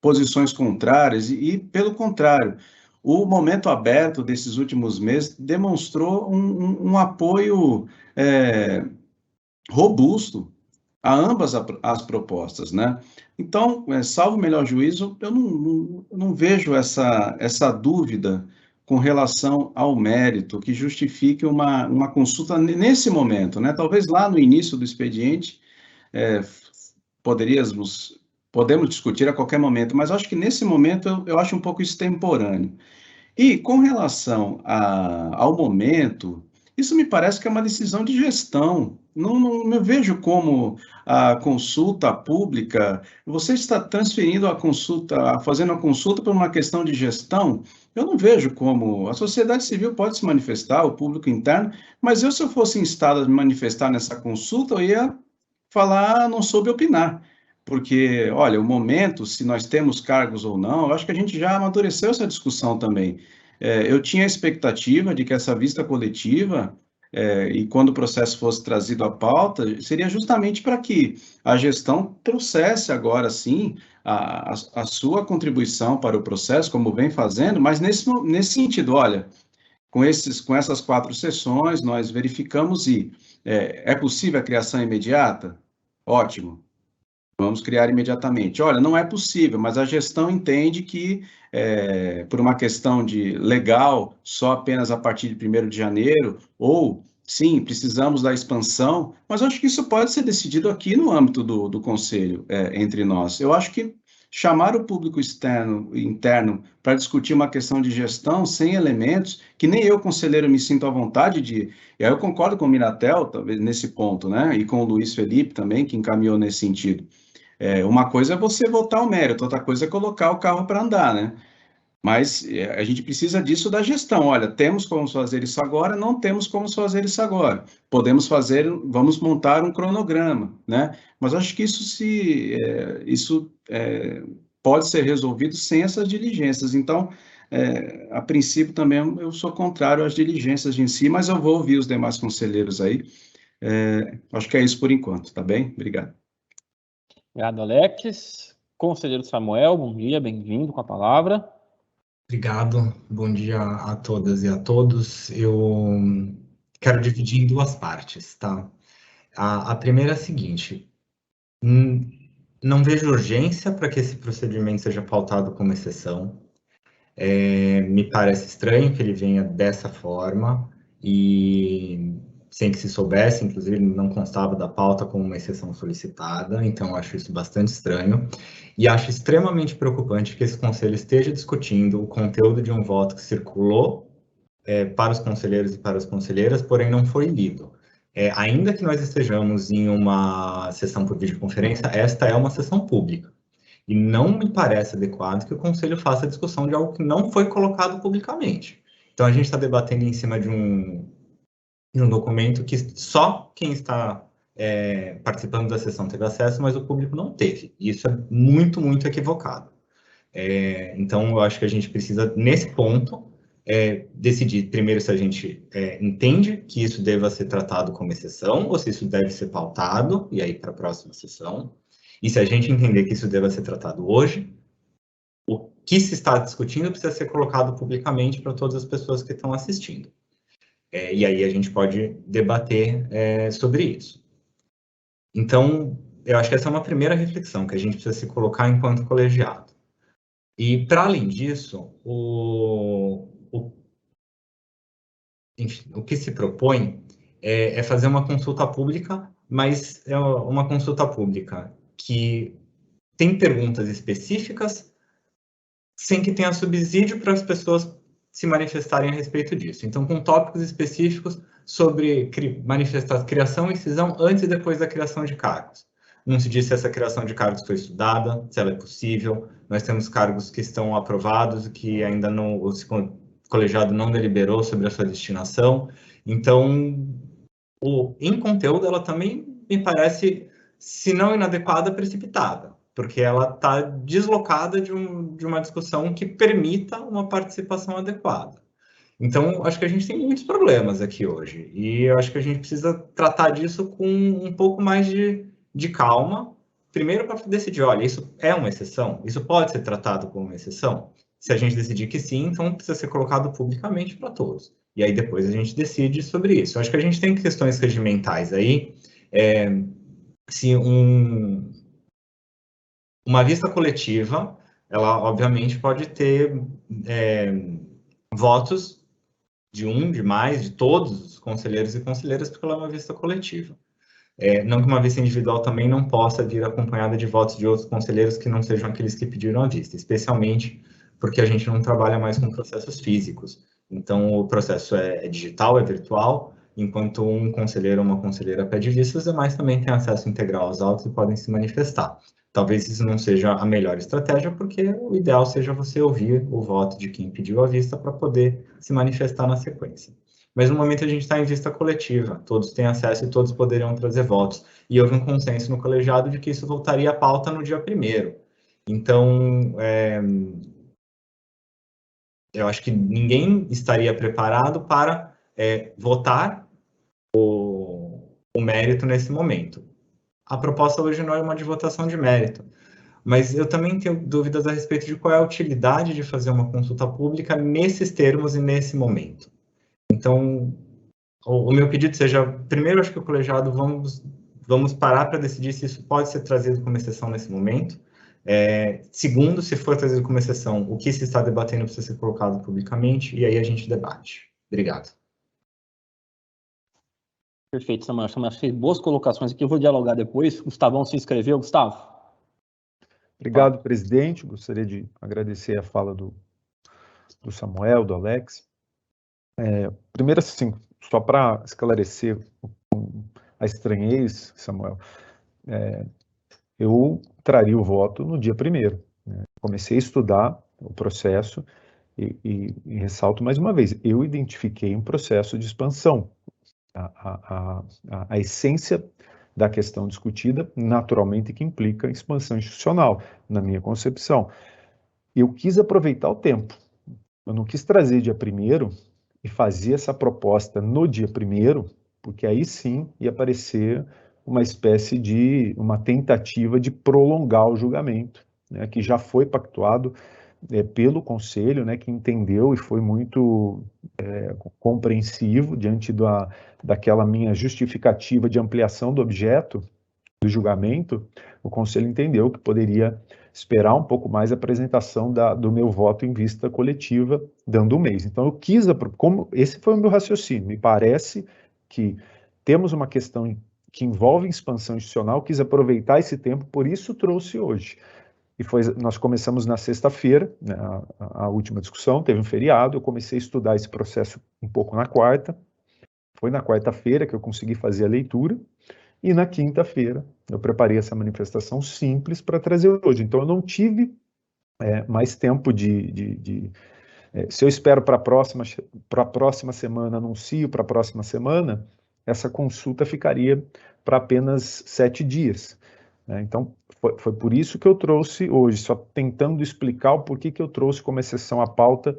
posições contrárias, e pelo contrário, o momento aberto desses últimos meses demonstrou um apoio robusto a ambas as propostas, né? Então, salvo o melhor juízo, eu não vejo essa dúvida com relação ao mérito que justifique uma consulta nesse momento, né? Talvez lá no início do expediente podemos discutir a qualquer momento, mas acho que nesse momento eu acho um pouco extemporâneo. E com relação ao momento, isso me parece que é uma decisão de gestão. Não vejo como a consulta pública, você está transferindo a consulta, fazendo a consulta por uma questão de gestão. Eu não vejo como a sociedade civil pode se manifestar, o público interno, mas se eu fosse instado a me manifestar nessa consulta, eu ia falar, não soube opinar. Porque, olha, o momento, se nós temos cargos ou não, eu acho que a gente já amadureceu essa discussão também. Eu tinha a expectativa de que essa vista coletiva, e quando o processo fosse trazido à pauta, seria justamente para que a gestão trouxesse agora, sim, a sua contribuição para o processo, como vem fazendo, mas nesse sentido, olha, com essas 4 sessões, nós verificamos e é possível a criação imediata? Ótimo. Vamos criar imediatamente. Olha, não é possível, mas a gestão entende que, por uma questão de legal, só apenas a partir de 1º de janeiro, ou, sim, precisamos da expansão, mas eu acho que isso pode ser decidido aqui no âmbito do Conselho, entre nós. Eu acho que chamar o público interno para discutir uma questão de gestão sem elementos, que nem eu, conselheiro, me sinto à vontade de... E aí eu concordo com o Minatel, talvez, nesse ponto, né? E com o Luiz Felipe também, que encaminhou nesse sentido. Uma coisa é você votar o mérito, outra coisa é colocar o carro para andar, né? Mas a gente precisa disso da gestão. Olha, temos como fazer isso agora, não temos como fazer isso agora. Podemos fazer, vamos montar um cronograma, né? Mas acho que isso pode ser resolvido sem essas diligências. Então, a princípio também eu sou contrário às diligências em si, mas eu vou ouvir os demais conselheiros aí. Acho que é isso por enquanto, tá bem? Obrigado.
Obrigado, Alex. Conselheiro Samuel, bom dia, bem-vindo com a palavra.
Obrigado, bom dia a todas e a todos. Eu quero dividir em 2 partes, tá? A primeira é a seguinte, não vejo urgência para que esse procedimento seja pautado como exceção. Me parece estranho que ele venha dessa forma e sem que se soubesse, inclusive não constava da pauta como uma exceção solicitada, então acho isso bastante estranho. E acho extremamente preocupante que esse conselho esteja discutindo o conteúdo de um voto que circulou para os conselheiros e para as conselheiras, porém não foi lido. Ainda que nós estejamos em uma sessão por videoconferência, esta é uma sessão pública. E não me parece adequado que o conselho faça a discussão de algo que não foi colocado publicamente. Então a gente está debatendo em cima de um documento que só quem está participando da sessão teve acesso, mas o público não teve. E isso é muito, muito equivocado. Então, eu acho que a gente precisa, nesse ponto, decidir primeiro se a gente entende que isso deva ser tratado como exceção, ou se isso deve ser pautado, e aí para a próxima sessão. E se a gente entender que isso deva ser tratado hoje, o que se está discutindo precisa ser colocado publicamente para todas as pessoas que estão assistindo. E aí a gente pode debater sobre isso. Então, eu acho que essa é uma primeira reflexão que a gente precisa se colocar enquanto colegiado. E, para além disso, o que se propõe é fazer uma consulta pública, mas é uma consulta pública que tem perguntas específicas, sem que tenha subsídio para as pessoas se manifestarem a respeito disso. Então, com tópicos específicos sobre manifestar criação e cisão antes e depois da criação de cargos. Não se diz se essa criação de cargos foi estudada, se ela é possível. Nós temos cargos que estão aprovados, que ainda não, o colegiado não deliberou sobre a sua destinação. Então, em conteúdo, ela também me parece, se não inadequada, precipitada, porque ela está deslocada de uma discussão que permita uma participação adequada. Então, acho que a gente tem muitos problemas aqui hoje, e eu acho que a gente precisa tratar disso com um pouco mais de calma, primeiro para decidir, olha, isso é uma exceção? Isso pode ser tratado como uma exceção? Se a gente decidir que sim, então precisa ser colocado publicamente para todos. E aí depois a gente decide sobre isso. Eu acho que a gente tem questões regimentais aí, se uma vista coletiva, ela obviamente pode ter votos de mais, de todos os conselheiros e conselheiras, porque ela é uma vista coletiva. Não que uma vista individual também não possa vir acompanhada de votos de outros conselheiros que não sejam aqueles que pediram a vista, especialmente porque a gente não trabalha mais com processos físicos. Então, o processo é digital, é virtual, enquanto um conselheiro ou uma conselheira pede vista, os demais também têm acesso integral aos autos e podem se manifestar. Talvez isso não seja a melhor estratégia, porque o ideal seja você ouvir o voto de quem pediu a vista para poder se manifestar na sequência. Mas no momento a gente está em vista coletiva, todos têm acesso e todos poderiam trazer votos. E houve um consenso no colegiado de que isso voltaria à pauta no dia 1º. Então, eu acho que ninguém estaria preparado para votar o mérito nesse momento. A proposta hoje não é uma de votação de mérito, mas eu também tenho dúvidas a respeito de qual é a utilidade de fazer uma consulta pública nesses termos e nesse momento. Então, o meu pedido seja, primeiro, acho que o colegiado vamos parar para decidir se isso pode ser trazido como exceção nesse momento. Segundo, se for trazido como exceção, o que se está debatendo precisa ser colocado publicamente, e aí a gente debate. Obrigado.
Perfeito, Samuel. Samuel fez boas colocações aqui, eu vou dialogar depois. Gustavão se inscreveu, Gustavo?
Obrigado, presidente. Gostaria de agradecer a fala do Samuel, do Alex. Primeiro, assim, só para esclarecer a estranhez, Samuel, eu traria o voto no dia 1º. Comecei a estudar o processo e ressalto mais uma vez, eu identifiquei um processo de expansão. A essência da questão discutida, naturalmente, que implica expansão institucional, na minha concepção. Eu quis aproveitar o tempo. Eu não quis trazer dia 1º e fazer essa proposta no dia 1º, porque aí sim ia aparecer uma espécie de uma tentativa de prolongar o julgamento, né, que já foi pactuado pelo Conselho, né, que entendeu e foi muito compreensivo diante daquela minha justificativa de ampliação do objeto do julgamento. O Conselho entendeu que poderia esperar um pouco mais a apresentação do meu voto em vista coletiva, dando um mês. Então, eu quis, esse foi o meu raciocínio, me parece que temos uma questão que envolve expansão institucional, quis aproveitar esse tempo, por isso trouxe hoje. E nós começamos na sexta-feira, né, a última discussão, teve um feriado, eu comecei a estudar esse processo um pouco na quarta, foi na quarta-feira que eu consegui fazer a leitura, e na quinta-feira eu preparei essa manifestação simples para trazer hoje. Então eu não tive mais tempo se eu espero para a próxima semana, anuncio para a próxima semana, essa consulta ficaria para apenas 7 dias. Então, foi por isso que eu trouxe hoje, só tentando explicar o porquê que eu trouxe como exceção à pauta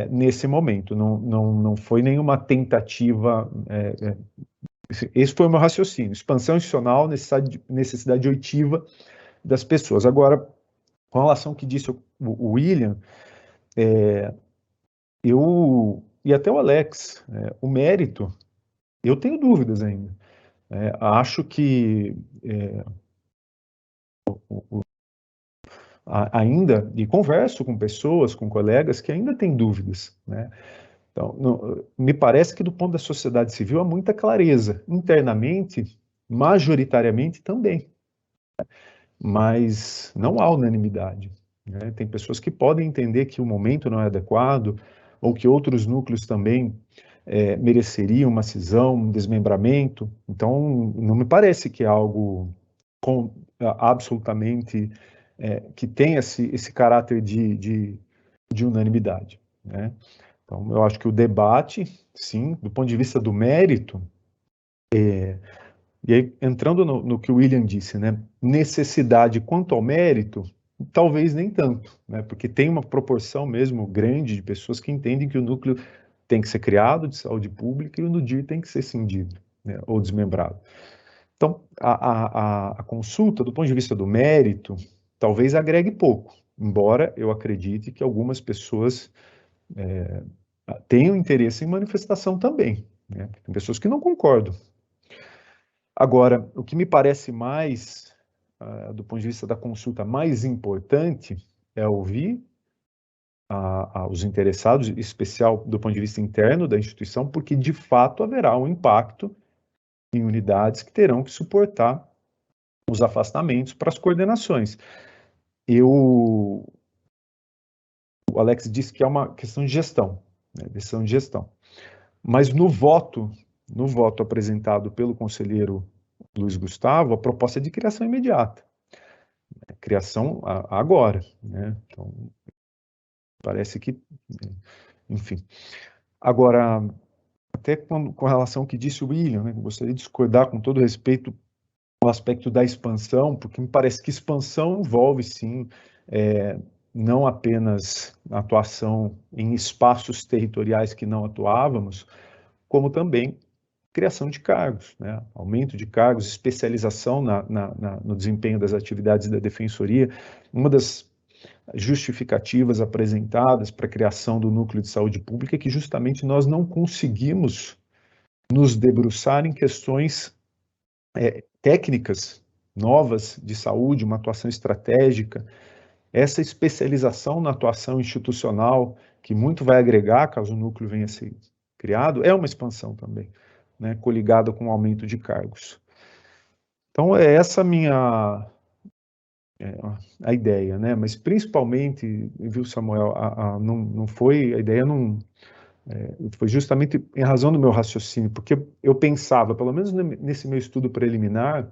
nesse momento. Não foi nenhuma tentativa. Esse foi o meu raciocínio. Expansão institucional, necessidade oitiva das pessoas. Agora, com relação ao que disse o William, e até o Alex, o mérito, eu tenho dúvidas ainda. Acho que ainda, e converso com pessoas, com colegas que ainda têm dúvidas, né? Então, me parece que do ponto da sociedade civil há muita clareza, internamente, majoritariamente também, mas não há unanimidade, né? Tem pessoas que podem entender que o momento não é adequado, ou que outros núcleos também mereceriam uma cisão, um desmembramento. Então, não me parece que é algo absolutamente que tenha esse caráter de unanimidade, né? Então, eu acho que o debate, sim, do ponto de vista do mérito, e aí entrando no que o William disse, né, necessidade quanto ao mérito, talvez nem tanto, né, porque tem uma proporção mesmo grande de pessoas que entendem que o núcleo tem que ser criado de saúde pública e o NUDIR tem que ser cindido, né, ou desmembrado. Então, a consulta, do ponto de vista do mérito, talvez agregue pouco, embora eu acredite que algumas pessoas tenham interesse em manifestação também, né? Tem pessoas que não concordam. Agora, o que me parece mais, do ponto de vista da consulta, mais importante é ouvir os interessados, em especial do ponto de vista interno da instituição, porque de fato haverá um impacto em unidades que terão que suportar os afastamentos para as coordenações. O Alex disse que é uma questão de gestão, né, decisão de gestão. Mas no voto apresentado pelo conselheiro Luiz Gustavo, a proposta é de criação imediata. Criação agora, né? Então, parece que, enfim. Agora, até com relação ao que disse o William, né, gostaria de discordar com todo respeito o aspecto da expansão, porque me parece que expansão envolve, sim, não apenas a atuação em espaços territoriais que não atuávamos, como também criação de cargos, né? Aumento de cargos, especialização no desempenho das atividades da Defensoria. Uma das justificativas apresentadas para a criação do Núcleo de Saúde Pública é que justamente nós não conseguimos nos debruçar em questões técnicas novas de saúde, uma atuação estratégica. Essa especialização na atuação institucional, que muito vai agregar caso o núcleo venha a ser criado, é uma expansão também, né, coligada com o aumento de cargos. Então, é essa a ideia, né? Mas principalmente, viu, Samuel, não foi, a ideia não... foi justamente em razão do meu raciocínio, porque eu pensava, pelo menos nesse meu estudo preliminar,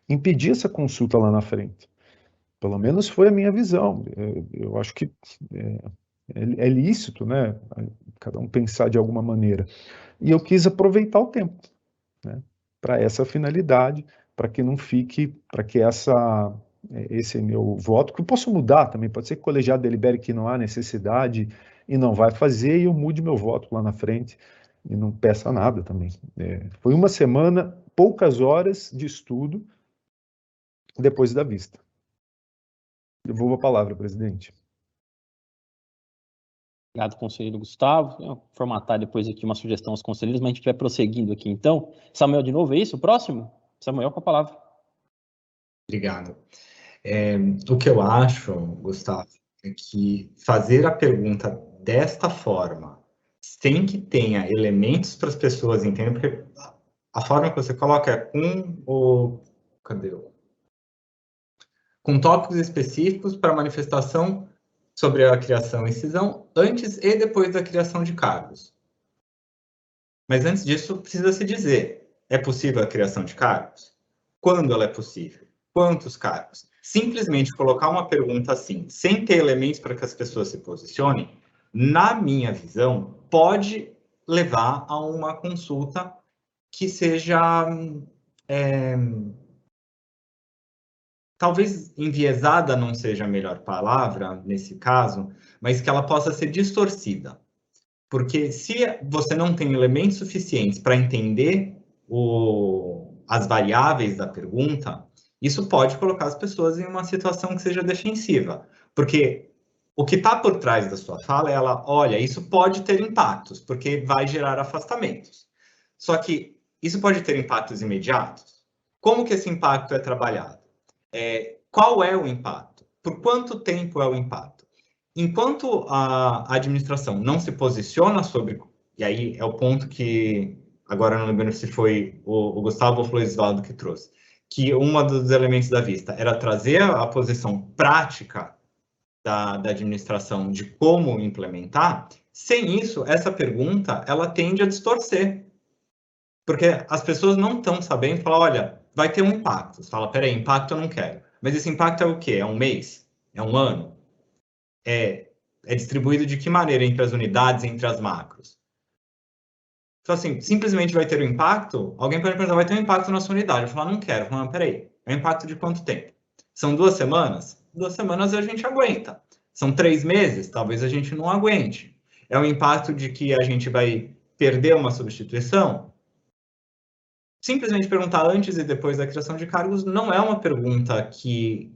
impedir essa consulta lá na frente. Pelo menos foi a minha visão. Eu acho que é lícito, né, cada um pensar de alguma maneira. E eu quis aproveitar o tempo, né, para essa finalidade, para que não fique, para que esse meu voto, que eu posso mudar também, pode ser que o colegiado delibere que não há necessidade e não vai fazer, e eu mude meu voto lá na frente e não peça nada também. Foi uma semana, poucas horas de estudo depois da vista. Devolvo a palavra, presidente.
Obrigado, conselheiro Gustavo. Eu vou formatar depois aqui uma sugestão aos conselheiros, mas a gente vai prosseguindo aqui, então. Samuel, de novo, é isso? O próximo? Samuel, com a palavra.
Obrigado. O que eu acho, Gustavo, é que fazer a pergunta desta forma, sem que tenha elementos para as pessoas entenderem, porque a forma que você coloca é com tópicos específicos para manifestação sobre a criação e cisão antes e depois da criação de cargos. Mas antes disso, precisa se dizer, é possível a criação de cargos? Quando ela é possível? Quantos cargos? Simplesmente colocar uma pergunta assim, sem ter elementos para que as pessoas se posicionem, na minha visão, pode levar a uma consulta que seja... talvez enviesada não seja a melhor palavra nesse caso, mas que ela possa ser distorcida. Porque se você não tem elementos suficientes para entender as variáveis da pergunta, isso pode colocar as pessoas em uma situação que seja defensiva. Porque o que está por trás da sua fala é olha, isso pode ter impactos, porque vai gerar afastamentos. Só que isso pode ter impactos imediatos? Como que esse impacto é trabalhado? Qual é o impacto? Por quanto tempo é o impacto? Enquanto a administração não se posiciona sobre... E aí é o ponto que, agora não lembro se foi o Gustavo ou o Florisvaldo que trouxe, que um dos elementos da vista era trazer a posição prática da administração de como implementar. Sem isso, essa pergunta, ela tende a distorcer. Porque as pessoas não estão sabendo falar, olha, vai ter um impacto. Você fala, peraí, impacto eu não quero. Mas esse impacto é o quê? É um mês? É um ano? É distribuído de que maneira entre as unidades, entre as macros? Então, assim, simplesmente vai ter um impacto? Alguém pode perguntar, vai ter um impacto na sua unidade? Eu falo, não quero. Eu falo, peraí, é um impacto de quanto tempo? São 2 semanas? 2 semanas a gente aguenta. São 3 meses? Talvez a gente não aguente. É um impacto de que a gente vai perder uma substituição? Simplesmente perguntar antes e depois da criação de cargos não é uma pergunta que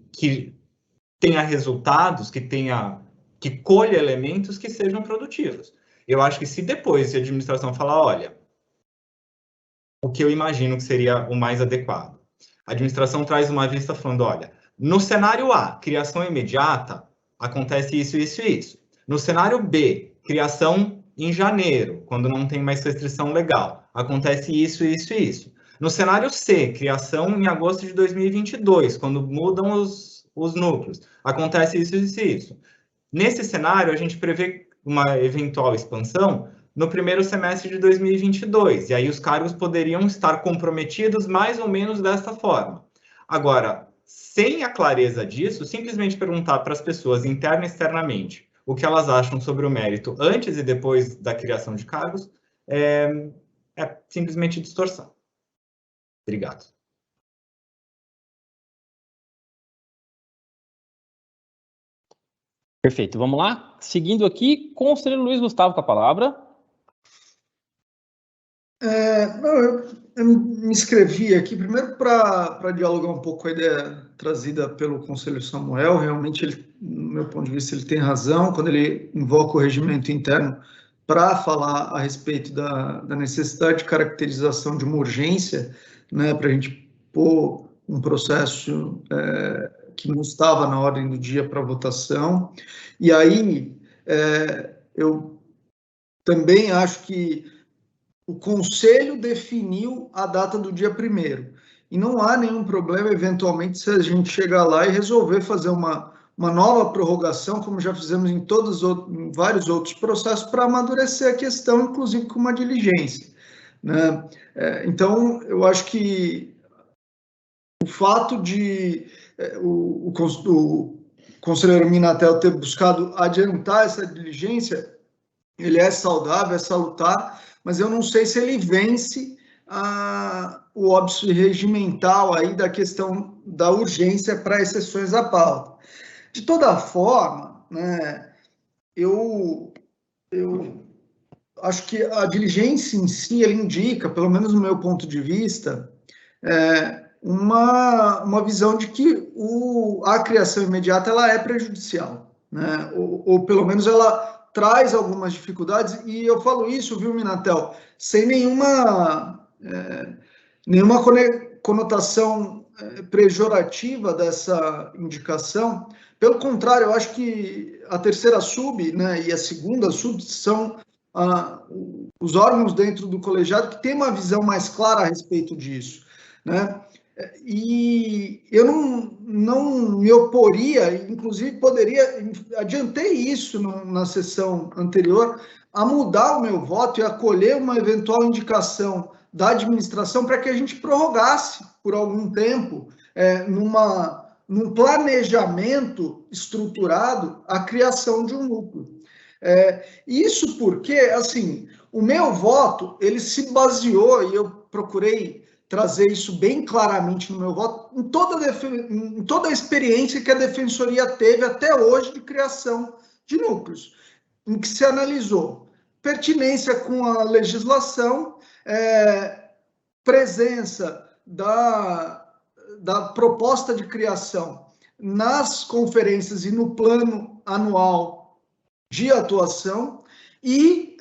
tenha resultados, que colha elementos que sejam produtivos. Eu acho que se depois a administração falar, olha, o que eu imagino que seria o mais adequado. A administração traz uma vista falando, olha, no cenário A, criação imediata, acontece isso, isso e isso. No cenário B, criação em janeiro, quando não tem mais restrição legal, acontece isso, isso e isso. No cenário C, criação em agosto de 2022, quando mudam os núcleos, acontece isso, isso e isso. Nesse cenário, a gente prevê uma eventual expansão no primeiro semestre de 2022, e aí os cargos poderiam estar comprometidos mais ou menos desta forma. Agora, sem a clareza disso, simplesmente perguntar para as pessoas interna e externamente o que elas acham sobre o mérito antes e depois da criação de cargos é simplesmente distorção. Obrigado.
Perfeito, vamos lá. Seguindo aqui, conselheiro Luiz Gustavo com a palavra.
Eu me inscrevi aqui, primeiro para dialogar um pouco com a ideia trazida pelo conselheiro Samuel. Realmente, ele, no meu ponto de vista, ele tem razão quando ele invoca o regimento interno para falar a respeito da necessidade de caracterização de uma urgência, né, para a gente pôr um processo que não estava na ordem do dia para votação. E aí, eu também acho que o Conselho definiu a data do dia 1º, e não há nenhum problema, eventualmente, se a gente chegar lá e resolver fazer uma nova prorrogação, como já fizemos em vários outros processos, para amadurecer a questão, inclusive com uma diligência, né? Então, eu acho que o fato de o conselheiro Minatel ter buscado adiantar essa diligência, ele é saudável, é salutar, mas eu não sei se ele vence o óbice regimental aí da questão da urgência para exceções à pauta. De toda forma, né, eu acho que a diligência em si, ele indica, pelo menos no meu ponto de vista, uma visão de que a criação imediata ela é prejudicial, né, ou pelo menos ela traz algumas dificuldades, e eu falo isso, viu, Minatel, sem nenhuma conotação pejorativa dessa indicação. Pelo contrário, eu acho que a terceira sub, né, e a segunda sub são os órgãos dentro do colegiado que têm uma visão mais clara a respeito disso, né? E eu não me oporia, inclusive adiantei isso na sessão anterior, a mudar o meu voto e acolher uma eventual indicação da administração para que a gente prorrogasse por algum tempo, num planejamento estruturado, a criação de um núcleo. Isso porque, assim, o meu voto, ele se baseou, e eu procurei trazer isso bem claramente no meu voto, em toda a experiência que a Defensoria teve até hoje de criação de núcleos, em que se analisou pertinência com a legislação, presença da proposta de criação nas conferências e no plano anual de atuação, e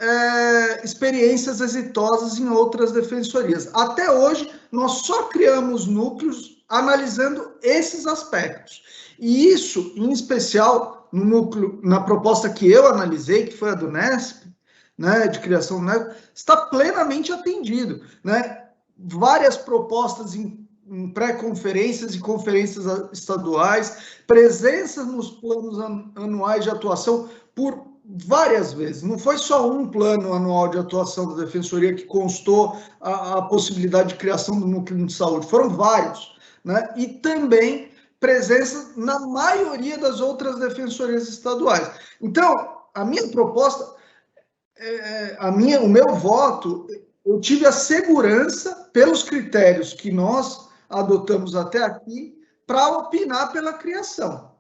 experiências exitosas em outras defensorias. Até hoje, nós só criamos núcleos analisando esses aspectos. E isso, em especial, no núcleo, na proposta que eu analisei, que foi a do Nesp, né, de criação do Nesp, está plenamente atendido, né? Várias propostas em pré-conferências e conferências estaduais, presença nos planos anuais de atuação por várias vezes. Não foi só um plano anual de atuação da Defensoria que constou a possibilidade de criação do núcleo de saúde, foram vários, né? E também presença na maioria das outras defensorias estaduais. Então, a minha proposta, o meu voto, eu tive a segurança, pelos critérios que nós adotamos até aqui, para opinar pela criação.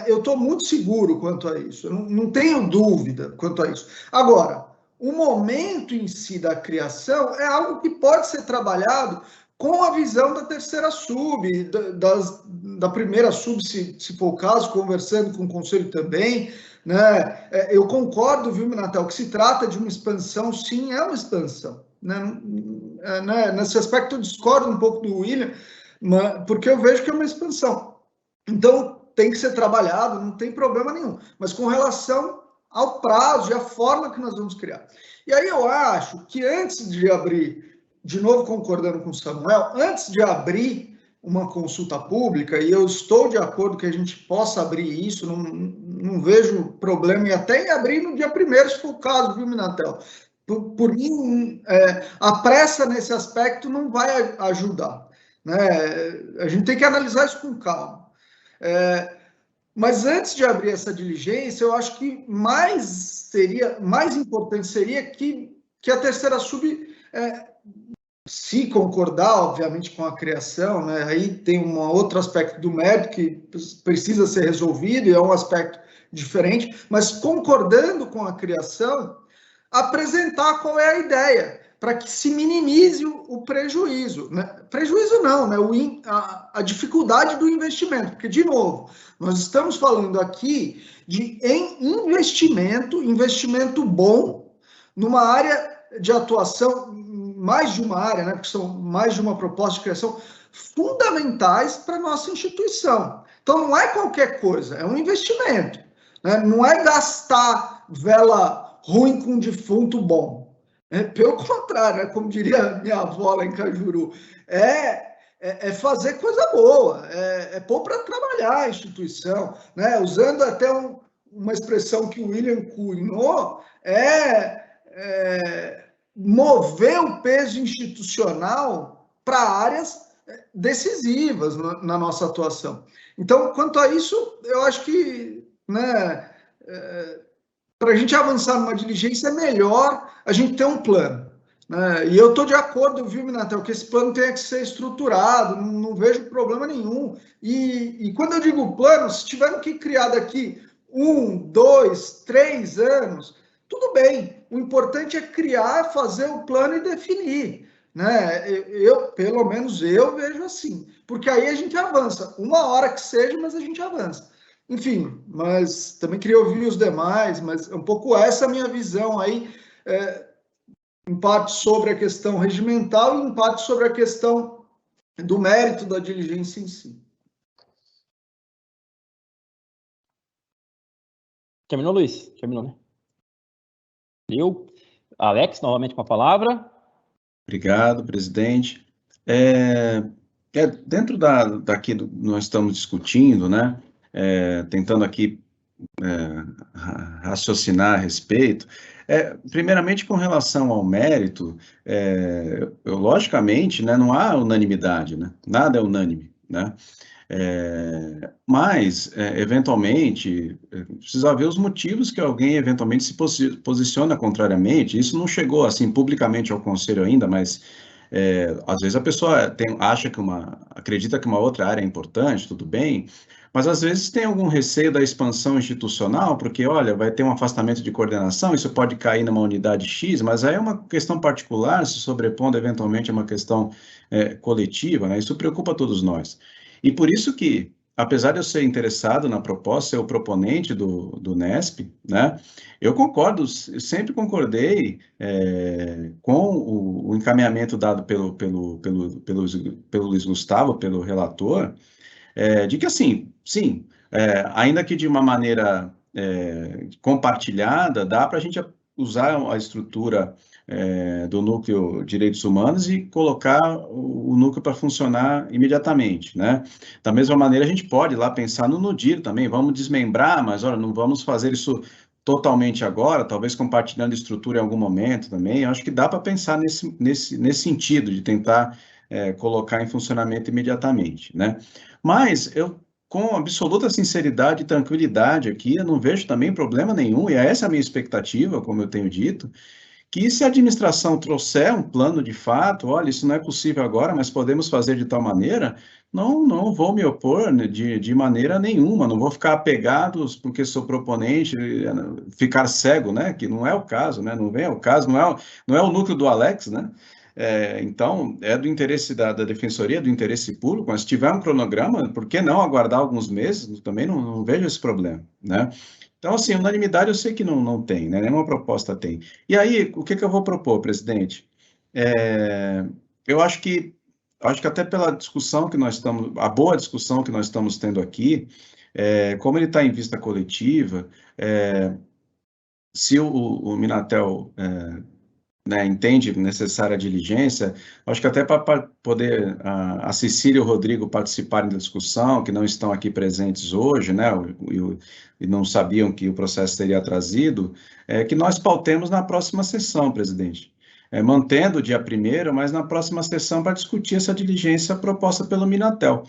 Eu estou muito seguro quanto a isso, eu não tenho dúvida quanto a isso. Agora, o momento em si da criação é algo que pode ser trabalhado com a visão da terceira sub, da primeira sub, se for o caso, conversando com o Conselho também, né? Eu concordo, viu, Minatel, que se trata de uma expansão, sim, é uma expansão, né? Nesse aspecto eu discordo um pouco do William, porque eu vejo que é uma expansão. Então, tem que ser trabalhado, não tem problema nenhum. Mas com relação ao prazo e a forma que nós vamos criar. E aí eu acho que antes de abrir, de novo concordando com o Samuel, antes de abrir uma consulta pública, e eu estou de acordo que a gente possa abrir isso, não vejo problema em até em abrir no dia 1º, se for o caso, viu, Minatel? Por mim, a pressa nesse aspecto não vai ajudar, né? A gente tem que analisar isso com calma. Mas antes de abrir essa diligência, eu acho que mais importante seria que a terceira sub, se concordar, obviamente, com a criação, né, aí tem um outro aspecto do mérito que precisa ser resolvido, e é um aspecto diferente, mas concordando com a criação, apresentar qual é a ideia, para que se minimize o prejuízo. Né? Prejuízo não, né? A dificuldade do investimento, porque, de novo, nós estamos falando aqui de investimento bom, numa área de atuação, mais de uma área, né? Porque são mais de uma proposta de criação, fundamentais para a nossa instituição. Então, não é qualquer coisa, é um investimento. Né? Não é gastar vela ruim com defunto bom. Pelo contrário, como diria minha avó lá em Cajuru, é fazer coisa boa, é pôr para trabalhar a instituição, né? Usando até uma expressão que o William cunhou, mover o peso institucional para áreas decisivas na nossa atuação. Então, quanto a isso, eu acho que, né, para a gente avançar numa diligência, é melhor a gente ter um plano. Né? E eu estou de acordo, viu, Minatel, que esse plano tenha que ser estruturado, não vejo problema nenhum. E quando eu digo plano, se tivermos que criar daqui 1, 2, 3 anos, tudo bem. O importante é criar, fazer o plano e definir. Né? Pelo menos eu vejo assim. Porque aí a gente avança. Uma hora que seja, mas a gente avança. Enfim, mas também queria ouvir os demais, mas é um pouco essa a minha visão aí, em parte sobre a questão regimental e em parte sobre a questão do mérito da diligência em si.
Terminou, Luiz? Terminou, né? Alex, novamente com a palavra.
Obrigado, presidente. Dentro daqui nós estamos discutindo, né? Tentando aqui raciocinar a respeito. Primeiramente, com relação ao mérito, logicamente, né, não há unanimidade, né? Nada é unânime, né? Mas, eventualmente, precisa ver os motivos que alguém eventualmente se posiciona contrariamente. Isso não chegou assim publicamente ao Conselho ainda, mas às vezes a pessoa acredita que uma outra área é importante, tudo bem, mas às vezes tem algum receio da expansão institucional, porque, olha, vai ter um afastamento de coordenação, isso pode cair numa unidade X, mas aí é uma questão particular, se sobrepondo eventualmente a uma questão coletiva, né? Isso preocupa todos nós. E por isso que, apesar de eu ser interessado na proposta, ser o proponente do NESP, né, eu sempre concordei com o encaminhamento dado pelo Luiz Gustavo, pelo relator, de que, assim, sim, ainda que de uma maneira compartilhada, dá para a gente usar a estrutura do núcleo Direitos Humanos e colocar o núcleo para funcionar imediatamente, né? Da mesma maneira, a gente pode lá pensar no NUDIR também, vamos desmembrar, mas, olha, não vamos fazer isso totalmente agora, talvez compartilhando estrutura em algum momento também. Eu acho que dá para pensar nesse sentido, de tentar colocar em funcionamento imediatamente, né? Mas eu, com absoluta sinceridade e tranquilidade aqui, eu não vejo também problema nenhum, e essa é a minha expectativa, como eu tenho dito, que se a administração trouxer um plano de fato, olha, isso não é possível agora, mas podemos fazer de tal maneira, não vou me opor de maneira nenhuma, não vou ficar apegado porque sou proponente, ficar cego, né, que não é o caso, né, não vem ao caso, não é o núcleo do Alex, né, então, é do interesse da Defensoria, do interesse público, mas se tiver um cronograma, por que não aguardar alguns meses? Também não vejo esse problema, né? Então, assim, unanimidade eu sei que não tem, né? Nenhuma proposta tem. E aí, o que eu vou propor, presidente? Eu acho que até pela discussão que nós estamos, a boa discussão que nós estamos tendo aqui, como ele está em vista coletiva, se o Minatel entende necessária necessária diligência, acho que até para poder a Cecília e o Rodrigo participarem da discussão, que não estão aqui presentes hoje, né, e não sabiam que o processo seria trazido, que nós pautemos na próxima sessão, presidente. Mantendo o dia 1º, mas na próxima sessão para discutir essa diligência proposta pelo Minatel.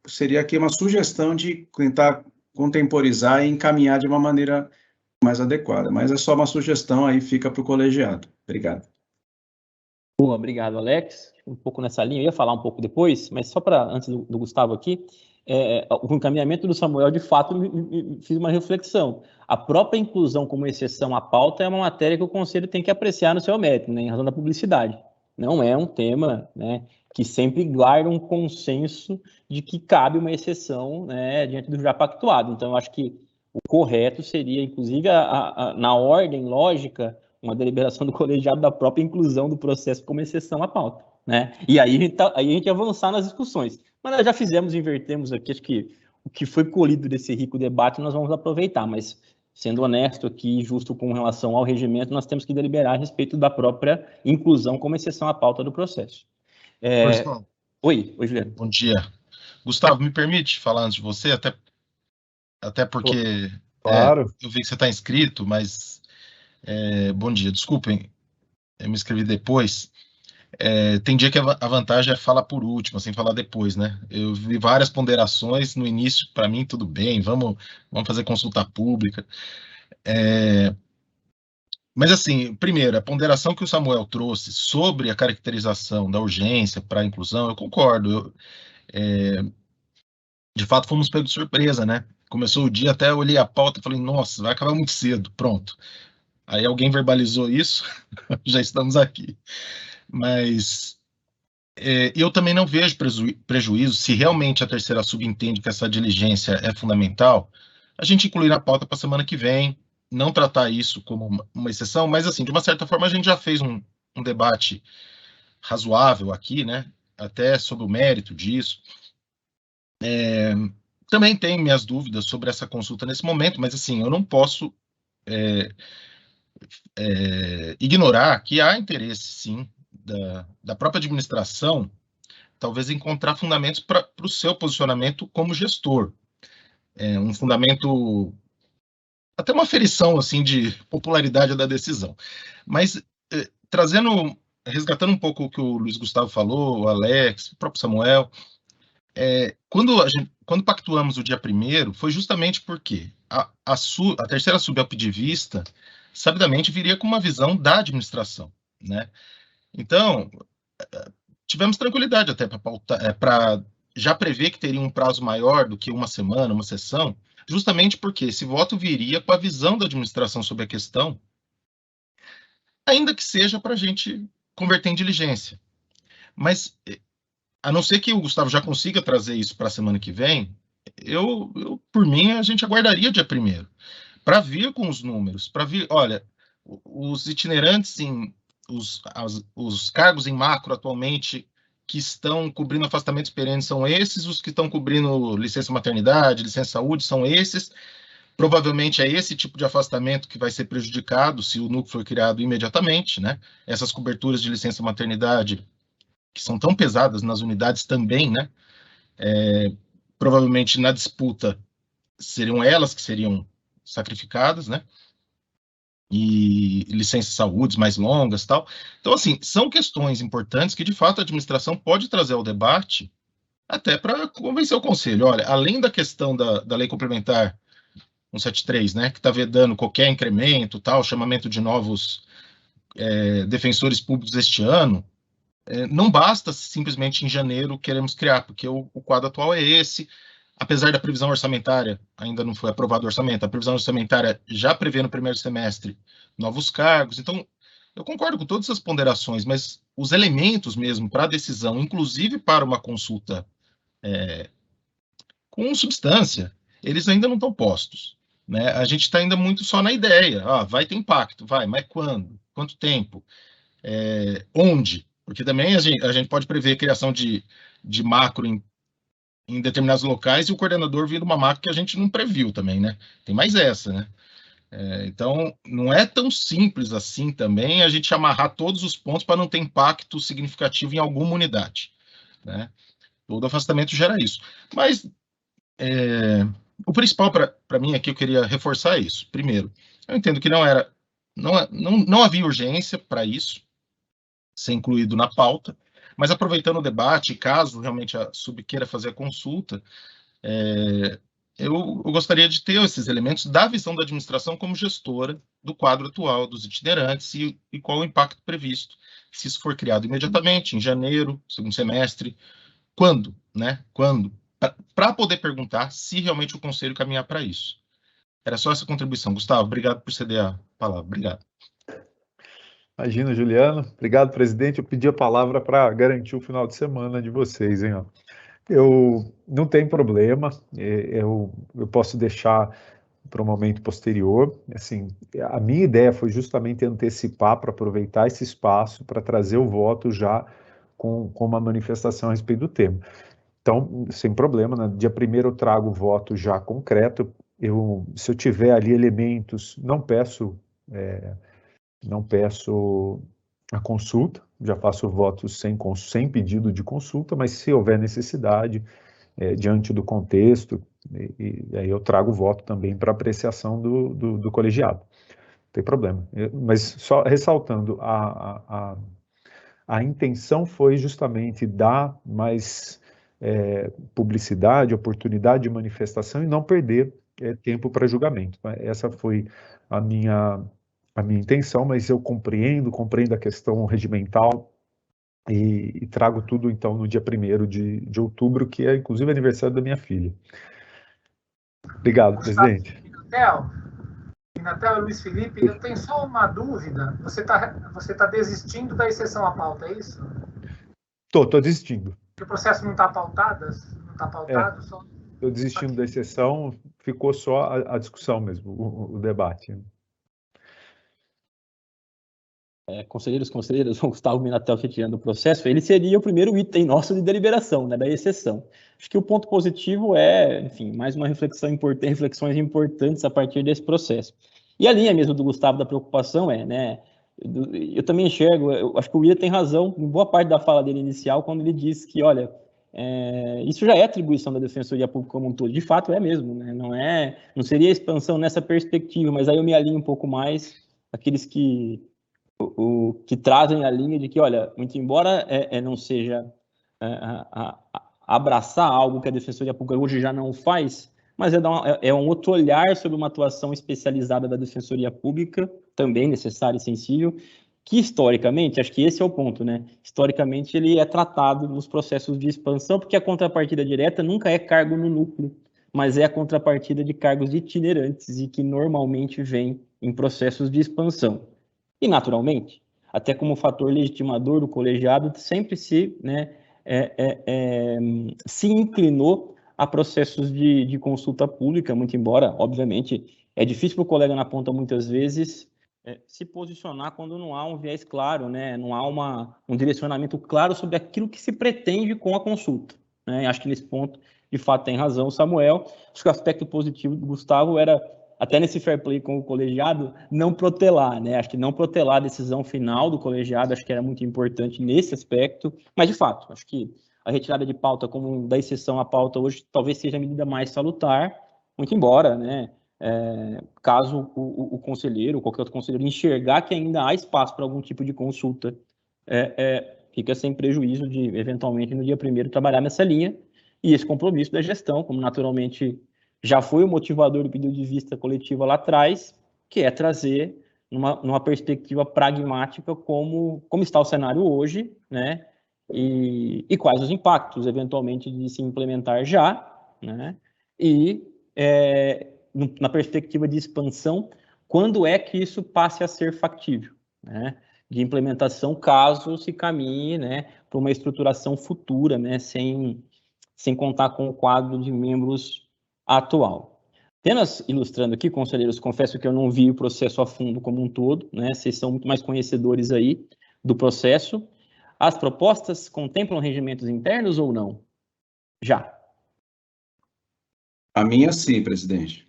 Seria aqui uma sugestão de tentar contemporizar e encaminhar de uma maneira mais adequada, mas é só uma sugestão, aí fica para o colegiado. Obrigado.
Boa, obrigado, Alex. Um pouco nessa linha, eu ia falar um pouco depois, mas só para, antes do Gustavo aqui, o encaminhamento do Samuel, de fato, fiz uma reflexão. A própria inclusão como exceção à pauta é uma matéria que o Conselho tem que apreciar no seu mérito, né, em razão da publicidade. Não é um tema, né, que sempre guarda um consenso de que cabe uma exceção, né, diante do já pactuado. Então, eu acho que o correto seria, inclusive, na ordem lógica, uma deliberação do colegiado da própria inclusão do processo como exceção à pauta, né? E aí a gente avançar nas discussões. Mas nós já fizemos, invertemos aqui, acho que o que foi colhido desse rico debate nós vamos aproveitar, mas sendo honesto aqui e justo com relação ao regimento, nós temos que deliberar a respeito da própria inclusão como exceção à pauta do processo. Oi, Juliano.
Bom dia. Gustavo, me permite falar antes de você, até porque
claro.
Eu vi que você está inscrito, mas bom dia, desculpem, eu me inscrevi depois. Tem dia que a vantagem é falar por último, sem falar depois, né? Eu vi várias ponderações no início, para mim tudo bem, vamos fazer consulta pública. Mas assim, primeiro, a ponderação que o Samuel trouxe sobre a caracterização da urgência para a inclusão, eu concordo. De fato, fomos pegos de surpresa, né? Começou o dia, até eu olhei a pauta e falei, nossa, vai acabar muito cedo, pronto. Aí alguém verbalizou isso, já estamos aqui. Mas eu também não vejo prejuízo, se realmente a terceira sub entende que essa diligência é fundamental, a gente incluir na pauta para a semana que vem, não tratar isso como uma exceção, mas assim, de uma certa forma a gente já fez um debate razoável aqui, né? Até sobre o mérito disso. Também tenho minhas dúvidas sobre essa consulta nesse momento, mas assim, eu não posso ignorar que há interesse, sim, da própria administração, talvez encontrar fundamentos para o seu posicionamento como gestor. Um fundamento, até uma aferição assim, de popularidade da decisão. Mas, resgatando um pouco o que o Luiz Gustavo falou, o Alex, o próprio Samuel, quando pactuamos o dia 1º, foi justamente porque a terceira sub, ao pedir vista, sabidamente viria com uma visão da administração, né? Então, tivemos tranquilidade até para já prever que teria um prazo maior do que uma semana, uma sessão, justamente porque esse voto viria com a visão da administração sobre a questão, ainda que seja para a gente converter em diligência. Mas, a não ser que o Gustavo já consiga trazer isso para a semana que vem, por mim, a gente aguardaria o dia 1º, para vir com os números, para vir, olha, os itinerantes, os cargos em macro atualmente que estão cobrindo afastamentos perenes são esses, os que estão cobrindo licença maternidade, licença saúde são esses, provavelmente é esse tipo de afastamento que vai ser prejudicado se o núcleo for criado imediatamente, né? Essas coberturas de licença maternidade que são tão pesadas nas unidades também, né? Provavelmente na disputa seriam elas que seriam sacrificadas, né? E licenças saúde mais longas e tal. Então, assim, são questões importantes que, de fato, a administração pode trazer ao debate até para convencer o Conselho. Olha, além da questão da Lei Complementar 173, né, que está vedando qualquer incremento, tal, chamamento de novos defensores públicos este ano, não basta simplesmente em janeiro queremos criar, porque o quadro atual é esse. Apesar da previsão orçamentária, ainda não foi aprovado o orçamento, a previsão orçamentária já prevê no primeiro semestre novos cargos. Então, eu concordo com todas essas ponderações, mas os elementos mesmo para a decisão, inclusive para uma consulta com substância, eles ainda não estão postos, né? A gente está ainda muito só na ideia. Vai ter impacto, vai, mas quando? Quanto tempo? onde? Porque também a gente pode prever a criação de macro em determinados locais e o coordenador vir uma macro que a gente não previu também, né? Tem mais essa, né? Então, não é tão simples assim também a gente amarrar todos os pontos para não ter impacto significativo em alguma unidade, né? Todo afastamento gera isso. Mas o principal para mim aqui, eu queria reforçar isso. Primeiro, eu entendo que não havia urgência para isso ser incluído na pauta, mas aproveitando o debate, caso realmente a SUB queira fazer a consulta, eu gostaria de ter esses elementos da visão da administração como gestora do quadro atual dos itinerantes e qual o impacto previsto, se isso for criado imediatamente, em janeiro, segundo semestre, quando, né? Quando? Para poder perguntar se realmente o Conselho caminhar para isso. Era só essa contribuição. Gustavo, obrigado por ceder a palavra. Obrigado.
Imagina, Juliano. Obrigado, presidente. Eu pedi a palavra para garantir o final de semana de vocês, hein? Eu não tenho problema, eu posso deixar para um momento posterior. Assim, a minha ideia foi justamente antecipar para aproveitar esse espaço para trazer o voto já com uma manifestação a respeito do tema. Então, sem problema, né? Dia 1º eu trago o voto já concreto. Se eu tiver ali elementos, não peço a consulta, já faço votos sem pedido de consulta, mas se houver necessidade, diante do contexto, e aí eu trago o voto também para apreciação do colegiado. Não tem problema. Mas só ressaltando, a intenção foi justamente dar mais publicidade, oportunidade de manifestação e não perder tempo para julgamento. Essa foi a minha intenção, mas eu compreendo a questão regimental e trago tudo, então, no dia 1º de outubro, que é, inclusive, aniversário da minha filha. Obrigado, presidente.
Natel, Luiz Felipe, eu tenho só uma dúvida. Você tá desistindo da exceção à pauta, é isso?
Estou desistindo.
O processo não está pautado? Não está pautado?
Estou desistindo da exceção, ficou só a discussão mesmo, o debate.
Conselheiros, o Gustavo Minatel retirando o processo, ele seria o primeiro item nosso de deliberação, né, da exceção. Acho que o ponto positivo enfim, mais uma reflexões importantes a partir desse processo. E a linha mesmo do Gustavo da preocupação né, eu também enxergo, eu acho que o William tem razão em boa parte da fala dele inicial, quando ele diz que, olha, isso já é atribuição da Defensoria Pública como um todo. De fato, é mesmo, né, não seria expansão nessa perspectiva, mas aí eu me alinho um pouco mais àqueles que trazem a linha de que, olha, muito embora não seja abraçar algo que a Defensoria Pública hoje já não faz, mas é um outro olhar sobre uma atuação especializada da Defensoria Pública, também necessária e sensível, que historicamente, acho que esse é o ponto, né? Historicamente, ele é tratado nos processos de expansão, porque a contrapartida direta nunca é cargo no núcleo, mas é a contrapartida de cargos itinerantes e que normalmente vem em processos de expansão. E, naturalmente, até como fator legitimador do colegiado, sempre se inclinou a processos de consulta pública, muito embora, obviamente, é difícil para o colega na ponta, muitas vezes, se posicionar quando não há um viés claro, né? Não há um direcionamento claro sobre aquilo que se pretende com a consulta. Né? Acho que nesse ponto, de fato, tem razão o Samuel. Acho que o aspecto positivo do Gustavo era, até nesse fair play com o colegiado, não protelar, né? Acho que não protelar a decisão final do colegiado, acho que era muito importante nesse aspecto, mas de fato, acho que a retirada de pauta como da exceção à pauta hoje talvez seja a medida mais salutar, muito embora, né? Caso o conselheiro, qualquer outro conselheiro, enxergar que ainda há espaço para algum tipo de consulta, fica sem prejuízo de, eventualmente, no dia 1º, trabalhar nessa linha, e esse compromisso da gestão, como naturalmente já foi o motivador do pedido de vista coletiva lá atrás, que é trazer numa perspectiva pragmática como está o cenário hoje, né? E quais os impactos, eventualmente, de se implementar já, né? E na perspectiva de expansão, quando é que isso passe a ser factível, né? De implementação, caso se caminhe, né, para uma estruturação futura, né, sem contar com o quadro de membros atual. Apenas ilustrando aqui, conselheiros, confesso que eu não vi o processo a fundo como um todo, né? Vocês são muito mais conhecedores aí, do processo. As propostas contemplam regimentos internos ou não? Já.
A minha sim, presidente.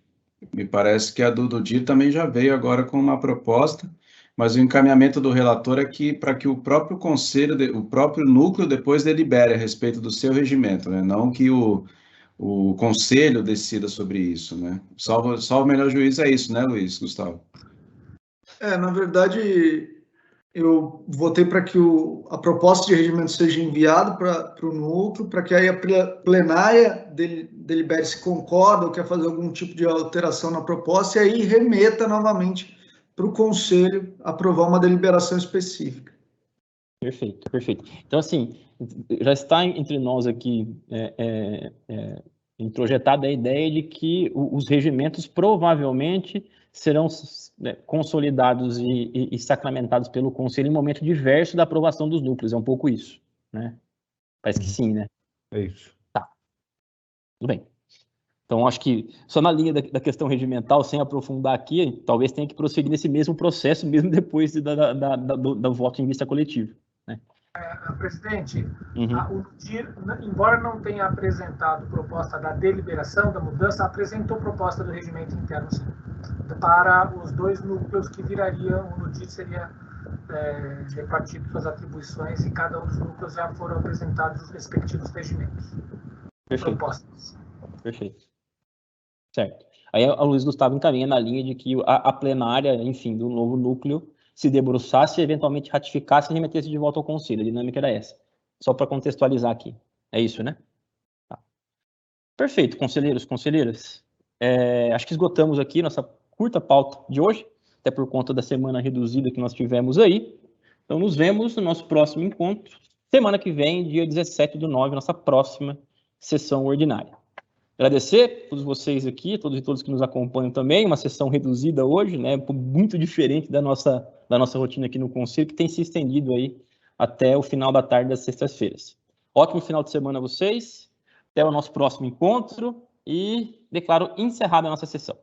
Me parece que a do DIR também já veio agora com uma proposta, mas o encaminhamento do relator é que para que o próprio conselho, o próprio núcleo depois delibere a respeito do seu regimento, né? Não que o conselho decida sobre isso, né? Só o melhor juízo é isso, né, Luiz Gustavo?
Na verdade, eu votei para que a proposta de regimento seja enviada para o núcleo, para que aí a plenária delibere se concorda ou quer fazer algum tipo de alteração na proposta, e aí remeta novamente para o conselho aprovar uma deliberação específica.
Perfeito, perfeito. Então, assim, já está entre nós aqui introjetada a ideia de que os regimentos provavelmente serão consolidados e sacramentados pelo Conselho em momento diverso da aprovação dos núcleos. É um pouco isso, né? Parece que sim, né?
É isso.
Tá. Tudo bem. Então, acho que só na linha da questão regimental, sem aprofundar aqui, talvez tenha que prosseguir nesse mesmo processo, mesmo depois do voto em vista coletiva, né?
Presidente, o DIR, embora não tenha apresentado proposta da deliberação, da mudança, apresentou proposta do regimento interno, sim, para os dois núcleos que virariam. O DIR seria repartido suas atribuições e cada um dos núcleos já foram apresentados os respectivos regimentos.
Perfeito.
Propostas.
Perfeito. Certo. Aí a Luiz Gustavo encaminha na linha de que a plenária, enfim, do novo núcleo se debruçasse e eventualmente ratificasse e remetesse de volta ao conselho. A dinâmica era essa. Só para contextualizar aqui. É isso, né? Tá. Perfeito, conselheiros, conselheiras. Acho que esgotamos aqui nossa curta pauta de hoje, até por conta da semana reduzida que nós tivemos aí. Então, nos vemos no nosso próximo encontro, semana que vem, dia 17/9, nossa próxima sessão ordinária. Agradecer a todos vocês aqui, todos e todas que nos acompanham também, uma sessão reduzida hoje, né, muito diferente da nossa rotina aqui no Conselho, que tem se estendido aí até o final da tarde das sextas-feiras. Ótimo final de semana a vocês, até o nosso próximo encontro e declaro encerrada a nossa sessão.